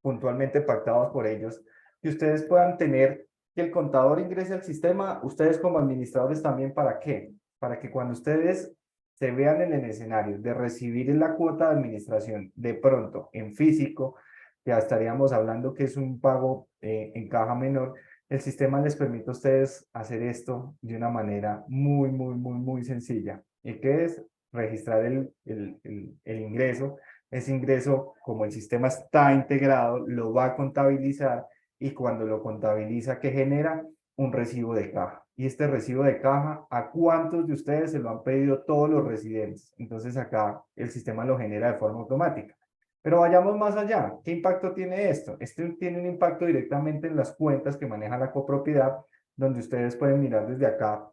puntualmente pactados por ellos, que ustedes puedan tener que el contador ingrese al sistema, ustedes como administradores también, ¿para qué? Para que cuando ustedes se vean en el escenario de recibir la cuota de administración de pronto en físico, ya estaríamos hablando que es un pago en caja menor, el sistema les permite a ustedes hacer esto de una manera muy sencilla. ¿Y qué es? Registrar el ingreso. Ese ingreso, como el sistema está integrado, lo va a contabilizar y cuando lo contabiliza, ¿qué genera? Un recibo de caja. Y este recibo de caja, ¿a cuántos de ustedes se lo han pedido todos los residentes? Entonces acá el sistema lo genera de forma automática. Pero vayamos más allá. ¿Qué impacto tiene esto? Este tiene un impacto directamente en las cuentas que maneja la copropiedad, donde ustedes pueden mirar desde acá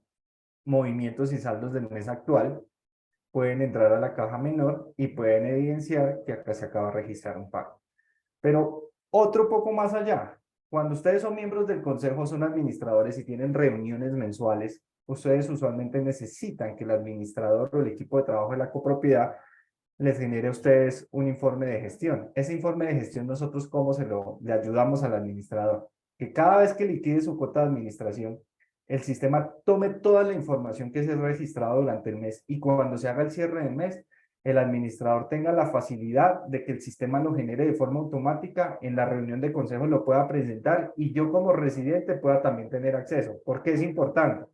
movimientos y saldos del mes actual, pueden entrar a la caja menor y pueden evidenciar que acá se acaba de registrar un pago. Pero otro poco más allá, cuando ustedes son miembros del consejo, son administradores y tienen reuniones mensuales, ustedes usualmente necesitan que el administrador o el equipo de trabajo de la copropiedad les genere a ustedes un informe de gestión. Ese informe de gestión nosotros cómo le ayudamos al administrador, que cada vez que liquide su cuota de administración, el sistema tome toda la información que se ha registrado durante el mes y cuando se haga el cierre del mes, el administrador tenga la facilidad de que el sistema lo genere de forma automática, en la reunión de consejo lo pueda presentar y yo como residente pueda también tener acceso. ¿Por qué es importante?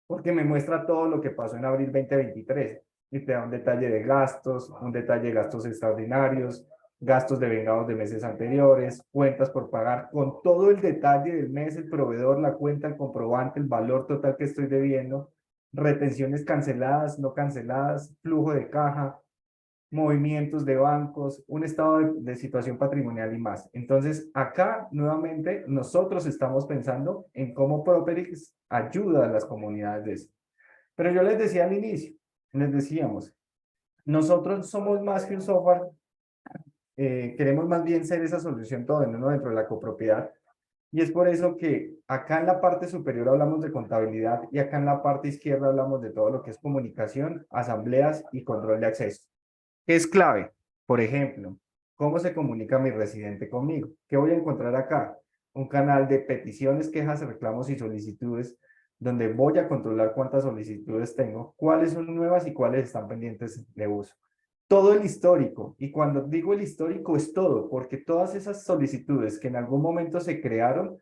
Porque me muestra todo lo que pasó en abril 2023 y te da un detalle de gastos, un detalle de gastos extraordinarios, gastos de vengados de meses anteriores, cuentas por pagar, con todo el detalle del mes, el proveedor, la cuenta, el comprobante, el valor total que estoy debiendo, retenciones canceladas, no canceladas, flujo de caja, movimientos de bancos, un estado de situación patrimonial y más. Entonces, acá nuevamente nosotros estamos pensando en cómo Properix ayuda a las comunidades de eso. Pero yo les decía al inicio, les decíamos, nosotros somos más que un software, queremos más bien ser esa solución todo en uno dentro de la copropiedad. Y es por eso que acá en la parte superior hablamos de contabilidad y acá en la parte izquierda hablamos de todo lo que es comunicación, asambleas y control de acceso. ¿Qué es clave? Por ejemplo, ¿cómo se comunica mi residente conmigo? ¿Qué voy a encontrar acá? Un canal de peticiones, quejas, reclamos y solicitudes, donde voy a controlar cuántas solicitudes tengo, cuáles son nuevas y cuáles están pendientes de uso. Todo el histórico, y cuando digo el histórico es todo, porque todas esas solicitudes que en algún momento se crearon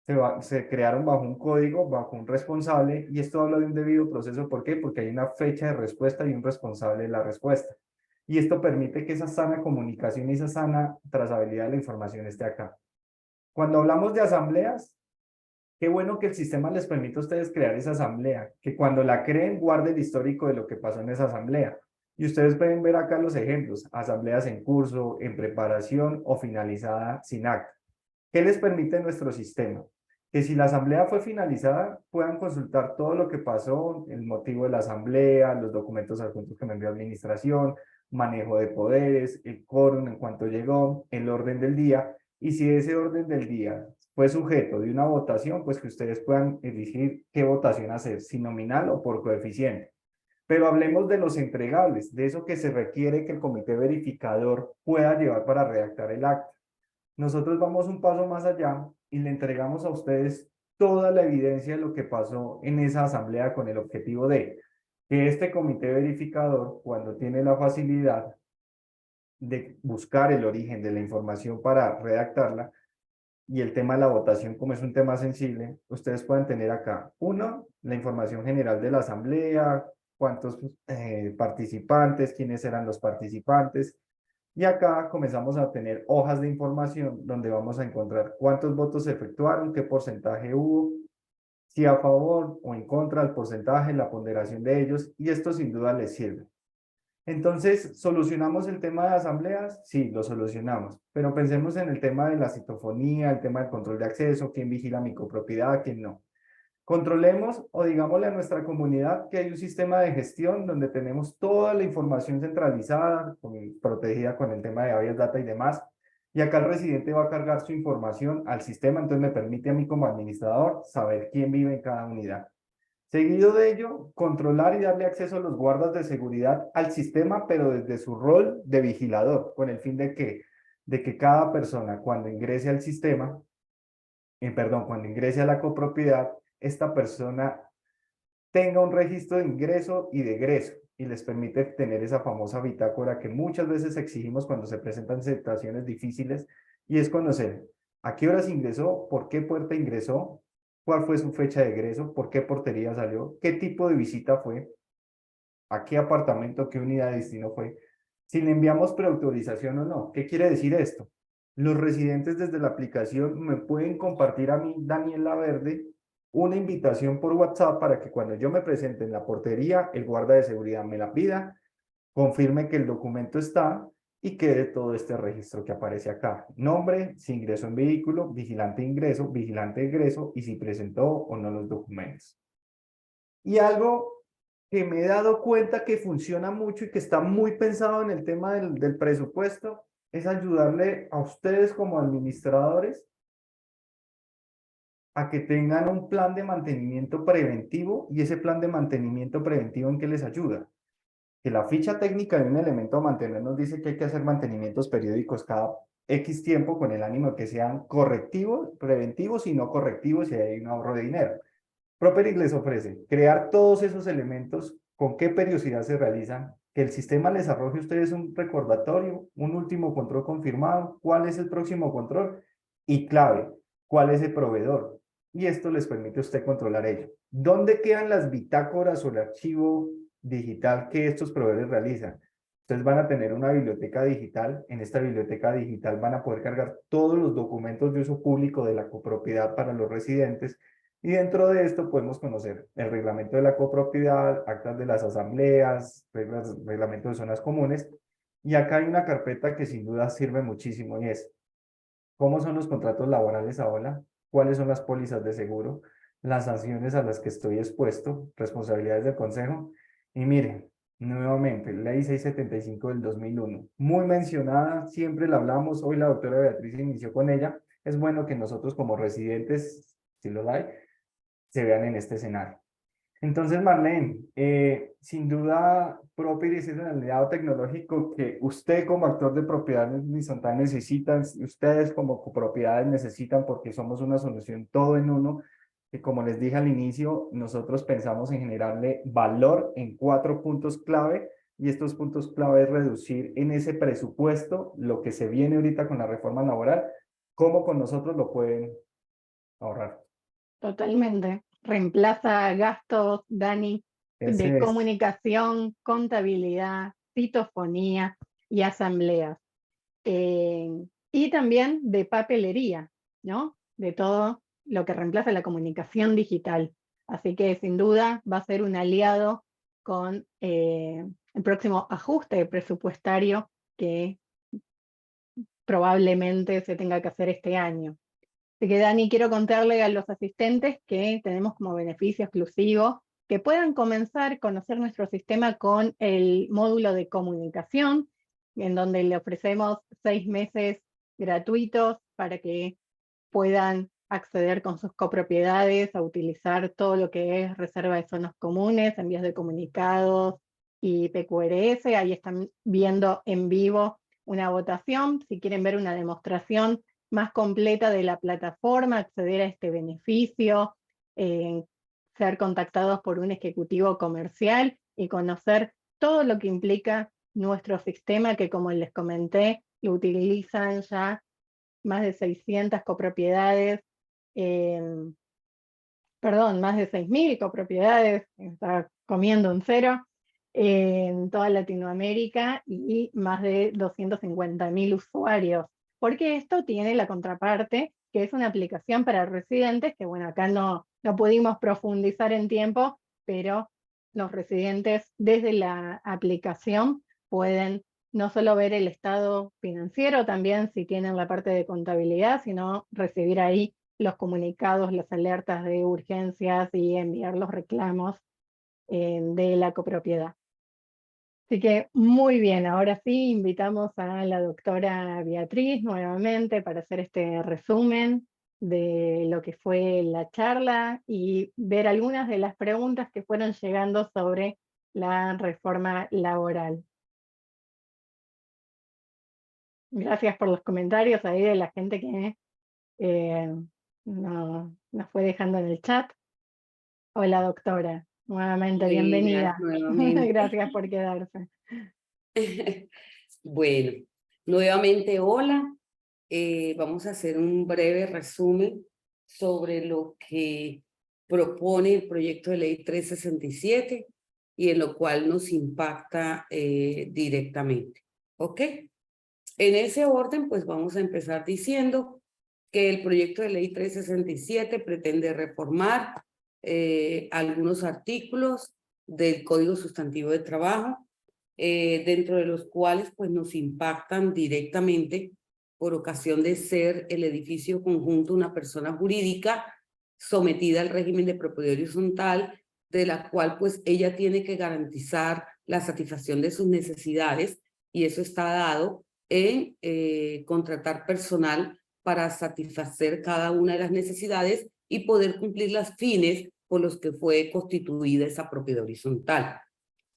bajo un código, bajo un responsable, y esto habla de un debido proceso. ¿Por qué? Porque hay una fecha de respuesta y un responsable de la respuesta. Y esto permite que esa sana comunicación y esa sana trazabilidad de la información esté acá. Cuando hablamos de asambleas, qué bueno que el sistema les permite a ustedes crear esa asamblea, que cuando la creen guarde el histórico de lo que pasó en esa asamblea. Y ustedes pueden ver acá los ejemplos, asambleas en curso, en preparación o finalizada sin acta. ¿Qué les permite nuestro sistema? que si la asamblea fue finalizada, puedan consultar todo lo que pasó, el motivo de la asamblea, los documentos adjuntos que me envió administración, manejo de poderes, el quórum en cuanto llegó, el orden del día, y si ese orden del día fue sujeto de una votación, pues que ustedes puedan elegir qué votación hacer, si nominal o por coeficiente. Pero hablemos de los entregables, de eso que se requiere que el comité verificador pueda llevar para redactar el acta. Nosotros vamos un paso más allá y le entregamos a ustedes toda la evidencia de lo que pasó en esa asamblea con el objetivo de que este comité verificador, cuando tiene la facilidad de buscar el origen de la información para redactarla, y el tema de la votación, como es un tema sensible, ustedes pueden tener acá, uno, la información general de la asamblea, cuántos participantes, quiénes eran los participantes, y acá comenzamos a tener hojas de información donde vamos a encontrar cuántos votos se efectuaron, qué porcentaje hubo, si a favor o en contra el porcentaje, la ponderación de ellos, y esto sin duda les sirve. Entonces, ¿solucionamos el tema de asambleas? Sí, lo solucionamos, pero pensemos en el tema de la citofonía, el tema del control de acceso, quién vigila mi copropiedad, quién no. Controlemos o digámosle a nuestra comunidad que hay un sistema de gestión donde tenemos toda la información centralizada, protegida con el tema de habeas data y demás, y acá el residente va a cargar su información al sistema, entonces me permite a mí como administrador saber quién vive en cada unidad. Seguido de ello, controlar y darle acceso a los guardas de seguridad al sistema, pero desde su rol de vigilador, con el fin de que cada persona cuando ingrese al sistema, perdón, cuando ingrese a la copropiedad, esta persona tenga un registro de ingreso y de egreso y les permite tener esa famosa bitácora que muchas veces exigimos cuando se presentan situaciones difíciles y es conocer a qué horas ingresó, por qué puerta ingresó, cuál fue su fecha de egreso, por qué portería salió, qué tipo de visita fue, a qué apartamento, qué unidad de destino fue, si le enviamos preautorización o no. ¿Qué quiere decir esto? Los residentes desde la aplicación me pueden compartir a mí, Daniela Verde, una invitación por WhatsApp para que cuando yo me presente en la portería, el guarda de seguridad me la pida, confirme que el documento está y quede todo este registro que aparece acá. Nombre, si ingresó en vehículo, vigilante ingreso, vigilante egreso y si presentó o no los documentos. Y algo que me he dado cuenta que funciona mucho y que está muy pensado en el tema del presupuesto es ayudarle a ustedes como administradores a que tengan un plan de mantenimiento preventivo y ese plan de mantenimiento preventivo ¿en qué les ayuda? Que la ficha técnica de un elemento a mantener nos dice que hay que hacer mantenimientos periódicos cada X tiempo con el ánimo de que sean correctivos, preventivos y no correctivos si hay un ahorro de dinero. Properic les ofrece crear todos esos elementos, con qué periodicidad se realizan, que el sistema les arroje a ustedes un recordatorio, un último control confirmado, cuál es el próximo control y clave, cuál es el proveedor. Y esto les permite a usted controlar ello. ¿Dónde quedan las bitácoras o el archivo digital que estos proveedores realizan? Ustedes van a tener una biblioteca digital. En esta biblioteca digital van a poder cargar todos los documentos de uso público de la copropiedad para los residentes. Y dentro de esto podemos conocer el reglamento de la copropiedad, actas de las asambleas, reglamento de zonas comunes. Y acá hay una carpeta que sin duda sirve muchísimo y es cómo son los contratos laborales ahora, cuáles son las pólizas de seguro, las sanciones a las que estoy expuesto, responsabilidades del consejo. Y miren, nuevamente, ley 675 del 2001, muy mencionada, siempre la hablamos, hoy la doctora Beatriz inició con ella. Es bueno que nosotros como residentes, si lo hay, se vean en este escenario. Entonces, Marlene, sin duda, Propiris es un aliado tecnológico que usted como actor de propiedad horizontal necesitan, ustedes como copropiedades necesitan porque somos una solución todo en uno, que como les dije al inicio, nosotros pensamos en generarle valor en 4 puntos clave y estos puntos clave es reducir en ese presupuesto lo que se viene ahorita con la reforma laboral, cómo con nosotros lo pueden ahorrar. Totalmente. Reemplaza gastos, Dani, de Ese es. comunicación, contabilidad, citofonía y asambleas. Y también de papelería, ¿no? De todo lo que reemplaza la comunicación digital. Así que sin duda va a ser un aliado con el próximo ajuste presupuestario que probablemente se tenga que hacer este año. Así que Dani, quiero contarle a los asistentes que tenemos como beneficio exclusivo que puedan comenzar a conocer nuestro sistema con el módulo de comunicación, en donde le ofrecemos 6 meses gratuitos para que puedan acceder con sus copropiedades a utilizar todo lo que es reserva de zonas comunes, envíos de comunicados y PQRS. Ahí están viendo en vivo una votación. Si quieren ver una demostración más completa de la plataforma, acceder a este beneficio, ser contactados por un ejecutivo comercial y conocer todo lo que implica nuestro sistema, que como les comenté, lo utilizan ya más de 600 copropiedades, perdón, más de 6.000 copropiedades, está comiendo un cero, en toda Latinoamérica y más de 250.000 usuarios. Porque esto tiene la contraparte, que es una aplicación para residentes, que bueno, acá no pudimos profundizar en tiempo, pero los residentes desde la aplicación pueden no solo ver el estado financiero, también si tienen la parte de contabilidad, sino recibir ahí los comunicados, las alertas de urgencias y enviar los reclamos de la copropiedad. Así que muy bien, ahora sí invitamos a la doctora Beatriz nuevamente para hacer este resumen de lo que fue la charla y ver algunas de las preguntas que fueron llegando sobre la reforma laboral. Gracias por los comentarios ahí de la gente que nos fue dejando en el chat. Hola doctora, nuevamente bienvenida. Buenas, nuevamente. Gracias por quedarse. Bueno, nuevamente hola. Vamos a hacer un breve resumen sobre lo que propone el proyecto de ley 367 y en lo cual nos impacta directamente. ¿Ok? En ese orden, pues vamos a empezar diciendo que el proyecto de ley 367 pretende reformar algunos artículos del Código Sustantivo de Trabajo, dentro de los cuales pues nos impactan directamente por ocasión de ser el edificio conjunto una persona jurídica sometida al régimen de propiedad horizontal, de la cual pues ella tiene que garantizar la satisfacción de sus necesidades, y eso está dado en contratar personal para satisfacer cada una de las necesidades y poder cumplir los fines por los que fue constituida esa propiedad horizontal.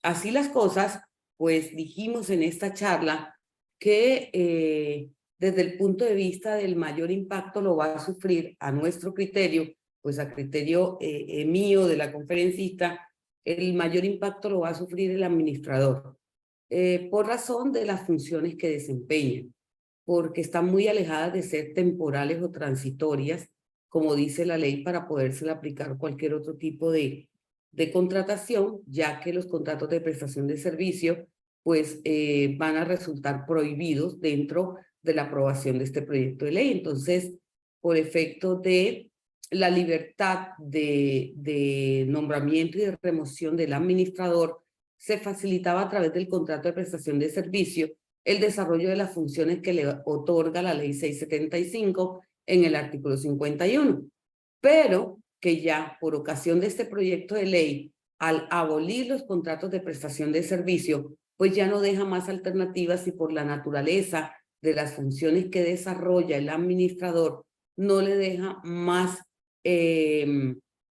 Así las cosas, pues dijimos en esta charla que desde el punto de vista del mayor impacto lo va a sufrir, a nuestro criterio, pues a criterio mío de la conferencista, el mayor impacto lo va a sufrir el administrador, por razón de las funciones que desempeñan, porque están muy alejadas de ser temporales o transitorias, como dice la ley, para podérsela aplicar cualquier otro tipo de contratación, ya que los contratos de prestación de servicio pues van a resultar prohibidos dentro de la aprobación de este proyecto de ley. Entonces, por efecto de la libertad de nombramiento y de remoción del administrador, se facilitaba a través del contrato de prestación de servicio el desarrollo de las funciones que le otorga la ley 675 en el artículo 51. Pero que ya por ocasión de este proyecto de ley, al abolir los contratos de prestación de servicio, pues ya no deja más alternativas y por la naturaleza de las funciones que desarrolla el administrador, no le deja más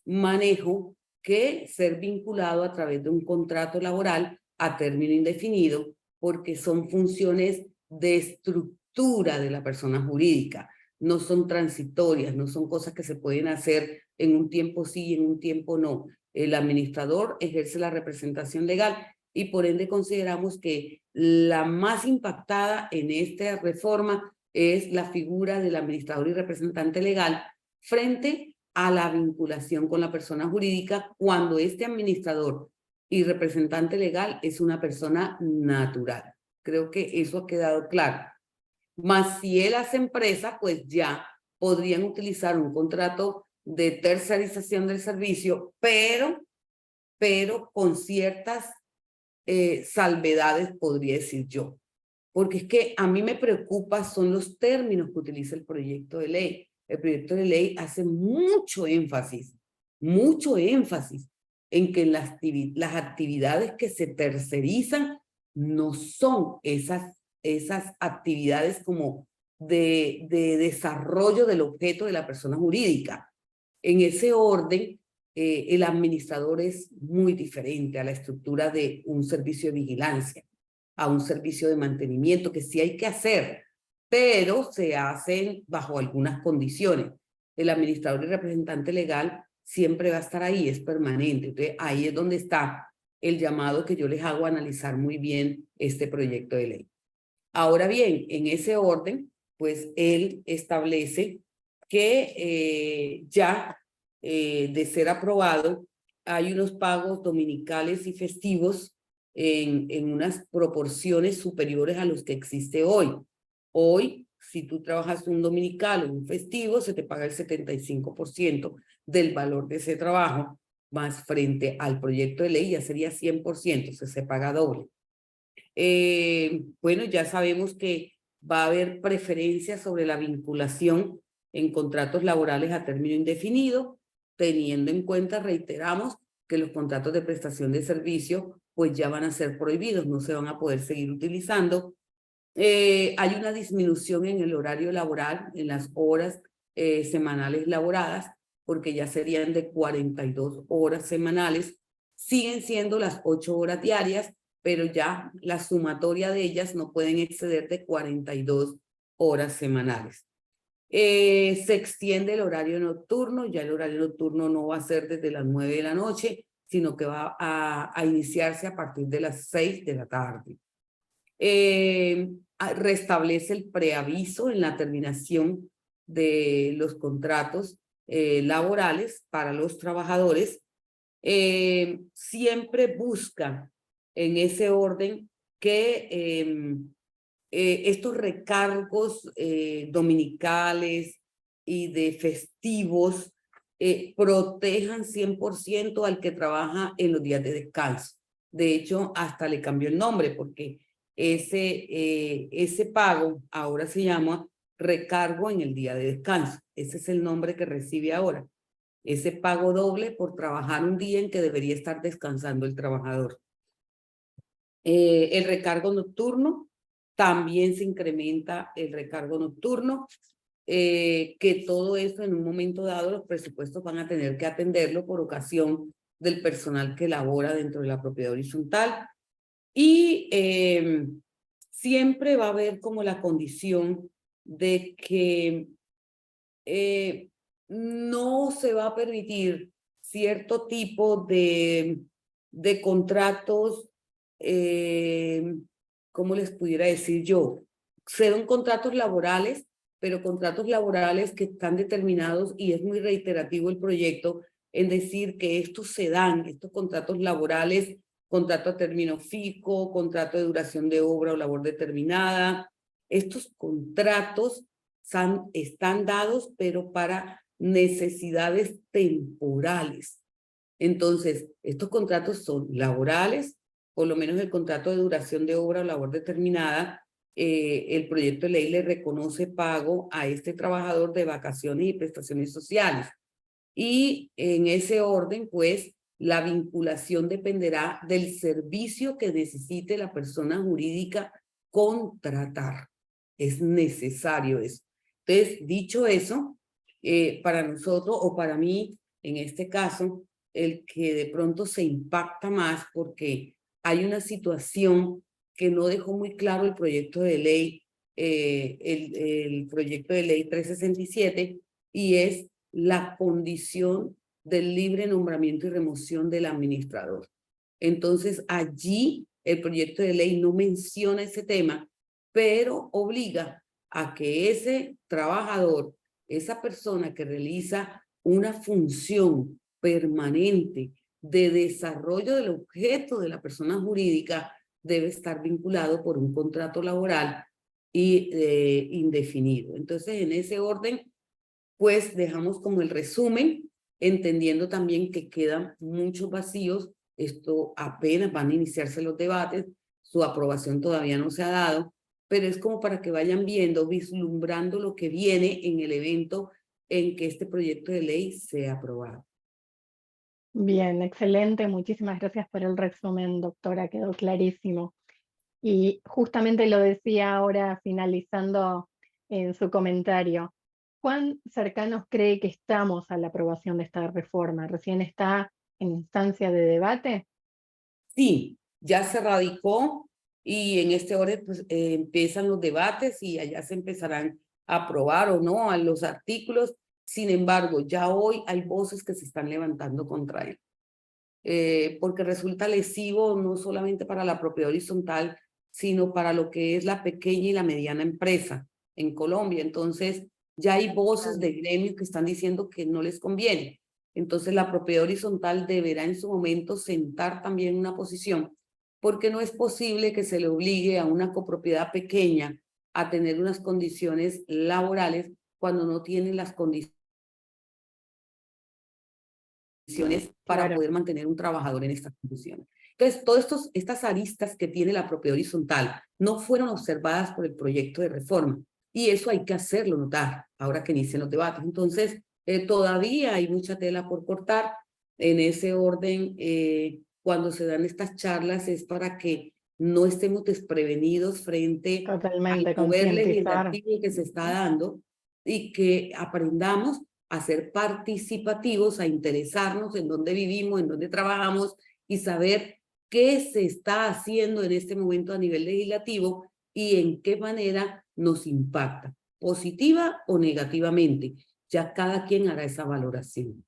manejo que ser vinculado a través de un contrato laboral a término indefinido, porque son funciones de estructura de la persona jurídica, no son transitorias, no son cosas que se pueden hacer en un tiempo sí y en un tiempo no. El administrador ejerce la representación legal y por ende consideramos que la más impactada en esta reforma es la figura del administrador y representante legal frente a la vinculación con la persona jurídica cuando este administrador y representante legal es una persona natural. Creo que eso ha quedado claro. Más si él hace empresa, pues ya podrían utilizar un contrato de tercerización del servicio, pero con ciertas salvedades, podría decir yo. Porque es que a mí me preocupa son los términos que utiliza el proyecto de ley. el proyecto de ley hace mucho énfasis en que las actividades que se tercerizan no son esas actividades como de desarrollo del objeto de la persona jurídica. En ese orden, el administrador es muy diferente a la estructura de un servicio de vigilancia, a un servicio de mantenimiento, que sí hay que hacer, pero se hacen bajo algunas condiciones. El administrador y representante legal siempre va a estar ahí, es permanente. Entonces, ahí es donde está el llamado que yo les hago a analizar muy bien este proyecto de ley. Ahora bien, en ese orden, pues él establece que de ser aprobado, hay unos pagos dominicales y festivos en unas proporciones superiores a los que existe hoy. Hoy, si tú trabajas un dominical o un festivo, se te paga el 75% del valor de ese trabajo, más frente al proyecto de ley ya sería 100%, se paga doble. Bueno, ya sabemos que va a haber preferencia sobre la vinculación en contratos laborales a término indefinido, teniendo en cuenta, reiteramos, que los contratos de prestación de servicio pues ya van a ser prohibidos, no se van a poder seguir utilizando. Hay una disminución en el horario laboral, en las horas semanales laboradas, porque ya serían de 42 horas semanales. Siguen siendo las 8 horas diarias, pero ya la sumatoria de ellas no pueden exceder de 42 horas semanales. Se extiende el horario nocturno, ya el horario nocturno no va a ser desde las 9 de la noche, sino que va a iniciarse a partir de las 6 de la tarde. Restablece el preaviso en la terminación de los contratos laborales para los trabajadores. Siempre busca en ese orden que estos recargos dominicales y de festivos protejan 100% al que trabaja en los días de descanso. De hecho, hasta le cambió el nombre porque ese pago ahora se llama recargo en el día de descanso. Ese es el nombre que recibe ahora. Ese pago doble por trabajar un día en que debería estar descansando el trabajador. El recargo nocturno, también se incrementa el recargo nocturno, que todo eso en un momento dado los presupuestos van a tener que atenderlo por ocasión del personal que labora dentro de la propiedad horizontal. Y siempre va a haber como la condición de que no se va a permitir cierto tipo de contratos, ¿cómo les pudiera decir yo? Serán contratos laborales, pero contratos laborales que están determinados, y es muy reiterativo el proyecto en decir que estos contratos laborales, contrato a término fijo, contrato de duración de obra o labor determinada, estos contratos están dados, pero para necesidades temporales. Entonces, estos contratos son laborales, por lo menos el contrato de duración de obra o labor determinada. El proyecto de ley le reconoce pago a este trabajador de vacaciones y prestaciones sociales. Y en ese orden, pues, la vinculación dependerá del servicio que necesite la persona jurídica contratar. Es necesario eso. Entonces, dicho eso, para nosotros o para mí, en este caso, el que de pronto se impacta más porque hay una situación que no dejó muy claro el proyecto de ley, el proyecto de ley 367, y es la condición del libre nombramiento y remoción del administrador. Entonces, allí el proyecto de ley no menciona ese tema, pero obliga a que ese trabajador, esa persona que realiza una función permanente de desarrollo del objeto de la persona jurídica, debe estar vinculado por un contrato laboral y indefinido. Entonces, en ese orden, pues dejamos como el resumen, entendiendo también que quedan muchos vacíos. Esto apenas van a iniciarse los debates, su aprobación todavía no se ha dado, pero es como para que vayan viendo, vislumbrando lo que viene en el evento en que este proyecto de ley sea aprobado. Bien, excelente. Muchísimas gracias por el resumen, doctora. Quedó clarísimo. Y justamente lo decía ahora finalizando en su comentario. ¿Cuán cercanos cree que estamos a la aprobación de esta reforma? ¿Recién está en instancia de debate? Sí, ya se radicó y en este orden pues, empiezan los debates y allá se empezarán a aprobar o no a los artículos. Sin embargo, ya hoy hay voces que se están levantando contra él, porque resulta lesivo no solamente para la propiedad horizontal, sino para lo que es la pequeña y la mediana empresa en Colombia. Entonces, ya hay voces de gremios que están diciendo que no les conviene. Entonces, la propiedad horizontal deberá en su momento sentar también una posición, porque no es posible que se le obligue a una copropiedad pequeña a tener unas condiciones laborales cuando no tiene las condiciones para Claro. poder mantener un trabajador en estas condiciones. Entonces, todas estas aristas que tiene la propiedad horizontal no fueron observadas por el proyecto de reforma y eso hay que hacerlo notar ahora que inician los debates. Entonces, todavía hay mucha tela por cortar. En ese orden, cuando se dan estas charlas es para que no estemos desprevenidos frente al Totalmente, poder concientizar. legislativo que se está dando y que aprendamos a ser participativos, a interesarnos en dónde vivimos, en dónde trabajamos y saber qué se está haciendo en este momento a nivel legislativo y en qué manera nos impacta, positiva o negativamente. Ya cada quien hará esa valoración.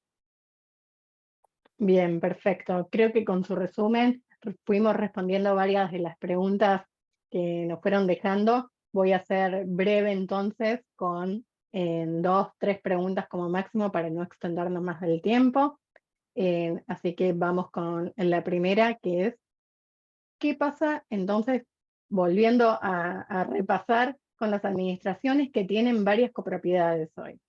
Bien, perfecto. Creo que con su resumen fuimos respondiendo varias de las preguntas que nos fueron dejando. Voy a ser breve entonces con 2, 3 preguntas como máximo para no extendernos más del tiempo. Así que vamos con la primera, que es, ¿qué pasa entonces, volviendo a repasar con las administraciones que tienen varias copropiedades hoy?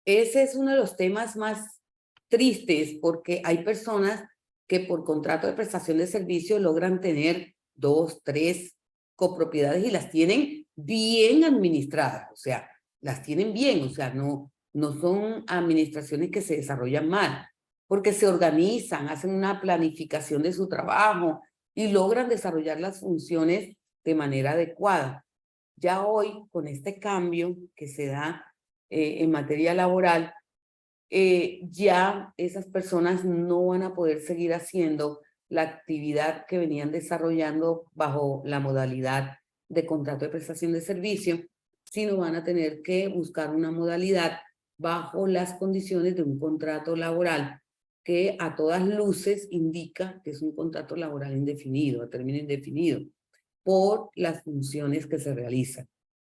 Ese es uno de los temas más tristes porque hay personas que por contrato de prestación de servicio logran tener 2, 3 copropiedades y las tienen bien administradas, o sea, las tienen bien, o sea, no son administraciones que se desarrollan mal, porque se organizan, hacen una planificación de su trabajo y logran desarrollar las funciones de manera adecuada. Ya hoy, con este cambio que se da en materia laboral, ya esas personas no van a poder seguir haciendo la actividad que venían desarrollando bajo la modalidad de contrato de prestación de servicio, sino van a tener que buscar una modalidad bajo las condiciones de un contrato laboral que a todas luces indica que es un contrato laboral indefinido, a término indefinido, por las funciones que se realizan.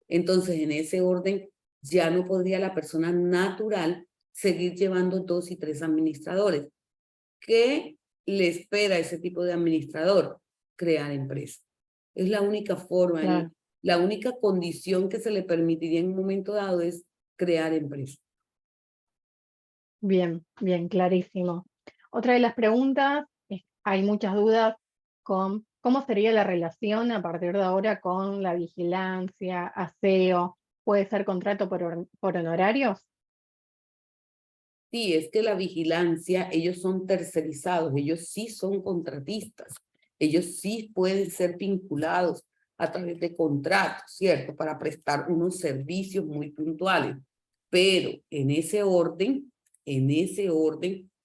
Entonces, en ese orden, ya no podría la persona natural seguir llevando 2 y 3 administradores. ¿Qué le espera a ese tipo de administrador? Crear empresa. Es la única forma, Claro. la única condición que se le permitiría en un momento dado es crear empresa. Bien, bien, clarísimo. Otra de las preguntas, hay muchas dudas con cómo sería la relación a partir de ahora con la vigilancia, aseo, ¿puede ser contrato por honorarios? Sí, es que la vigilancia, ellos son tercerizados, ellos sí son contratistas, ellos sí pueden ser vinculados a través de contratos, ¿cierto? Para prestar unos servicios muy puntuales. Pero en ese orden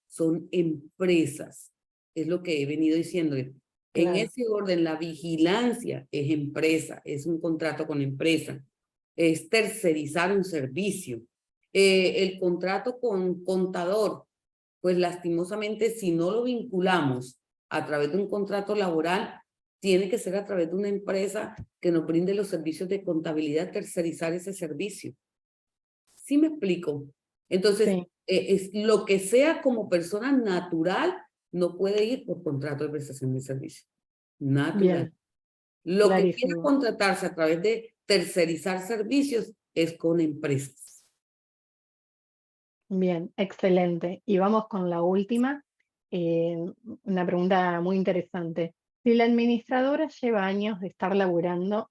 son empresas, es lo que he venido diciendo. En Claro, ese orden, la vigilancia es empresa, es un contrato con empresa, es tercerizar un servicio. El contrato con contador, pues lastimosamente si no lo vinculamos a través de un contrato laboral, tiene que ser a través de una empresa que nos brinde los servicios de contabilidad, tercerizar ese servicio. ¿Sí me explico? Entonces, sí, es lo que sea como persona natural, no puede ir por contrato de prestación de servicio. Natural. bien, Lo que quiera clarísimo. contratarse a través de tercerizar servicios es con empresas. Bien, excelente. Y vamos con la última, eh, una pregunta muy interesante. Si la administradora lleva años de estar laborando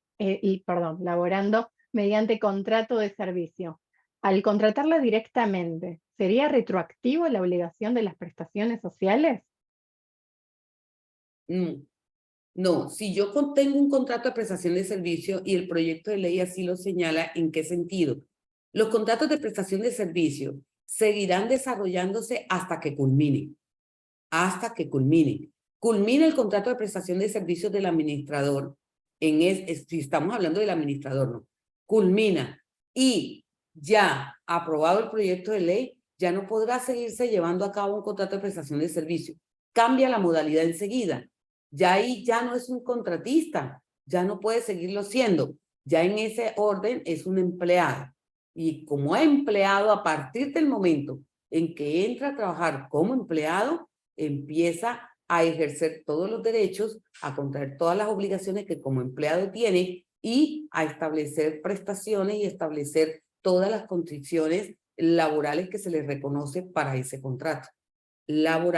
mediante contrato de servicio, al contratarla directamente, ¿sería retroactivo la obligación de las prestaciones sociales? Mm, No, si yo tengo un contrato de prestación de servicio y el proyecto de ley así lo señala, ¿en qué sentido? Los contratos de prestación de servicio seguirán desarrollándose hasta que culminen, hasta que culminen. Culmina el contrato de prestación de servicios del administrador, si estamos hablando del administrador, ¿no? Culmina y ya aprobado el proyecto de ley, ya no podrá seguirse llevando a cabo un contrato de prestación de servicio. Cambia la modalidad enseguida. Ya ahí ya no es un contratista, ya no puede seguirlo siendo. Ya en ese orden es un empleado. Y como empleado, a partir del momento en que entra a trabajar como empleado, empieza a ejercer todos los derechos, a contraer todas las obligaciones que como empleado tiene y a establecer prestaciones y establecer todas las condiciones laborales que se le reconoce para ese contrato laboral.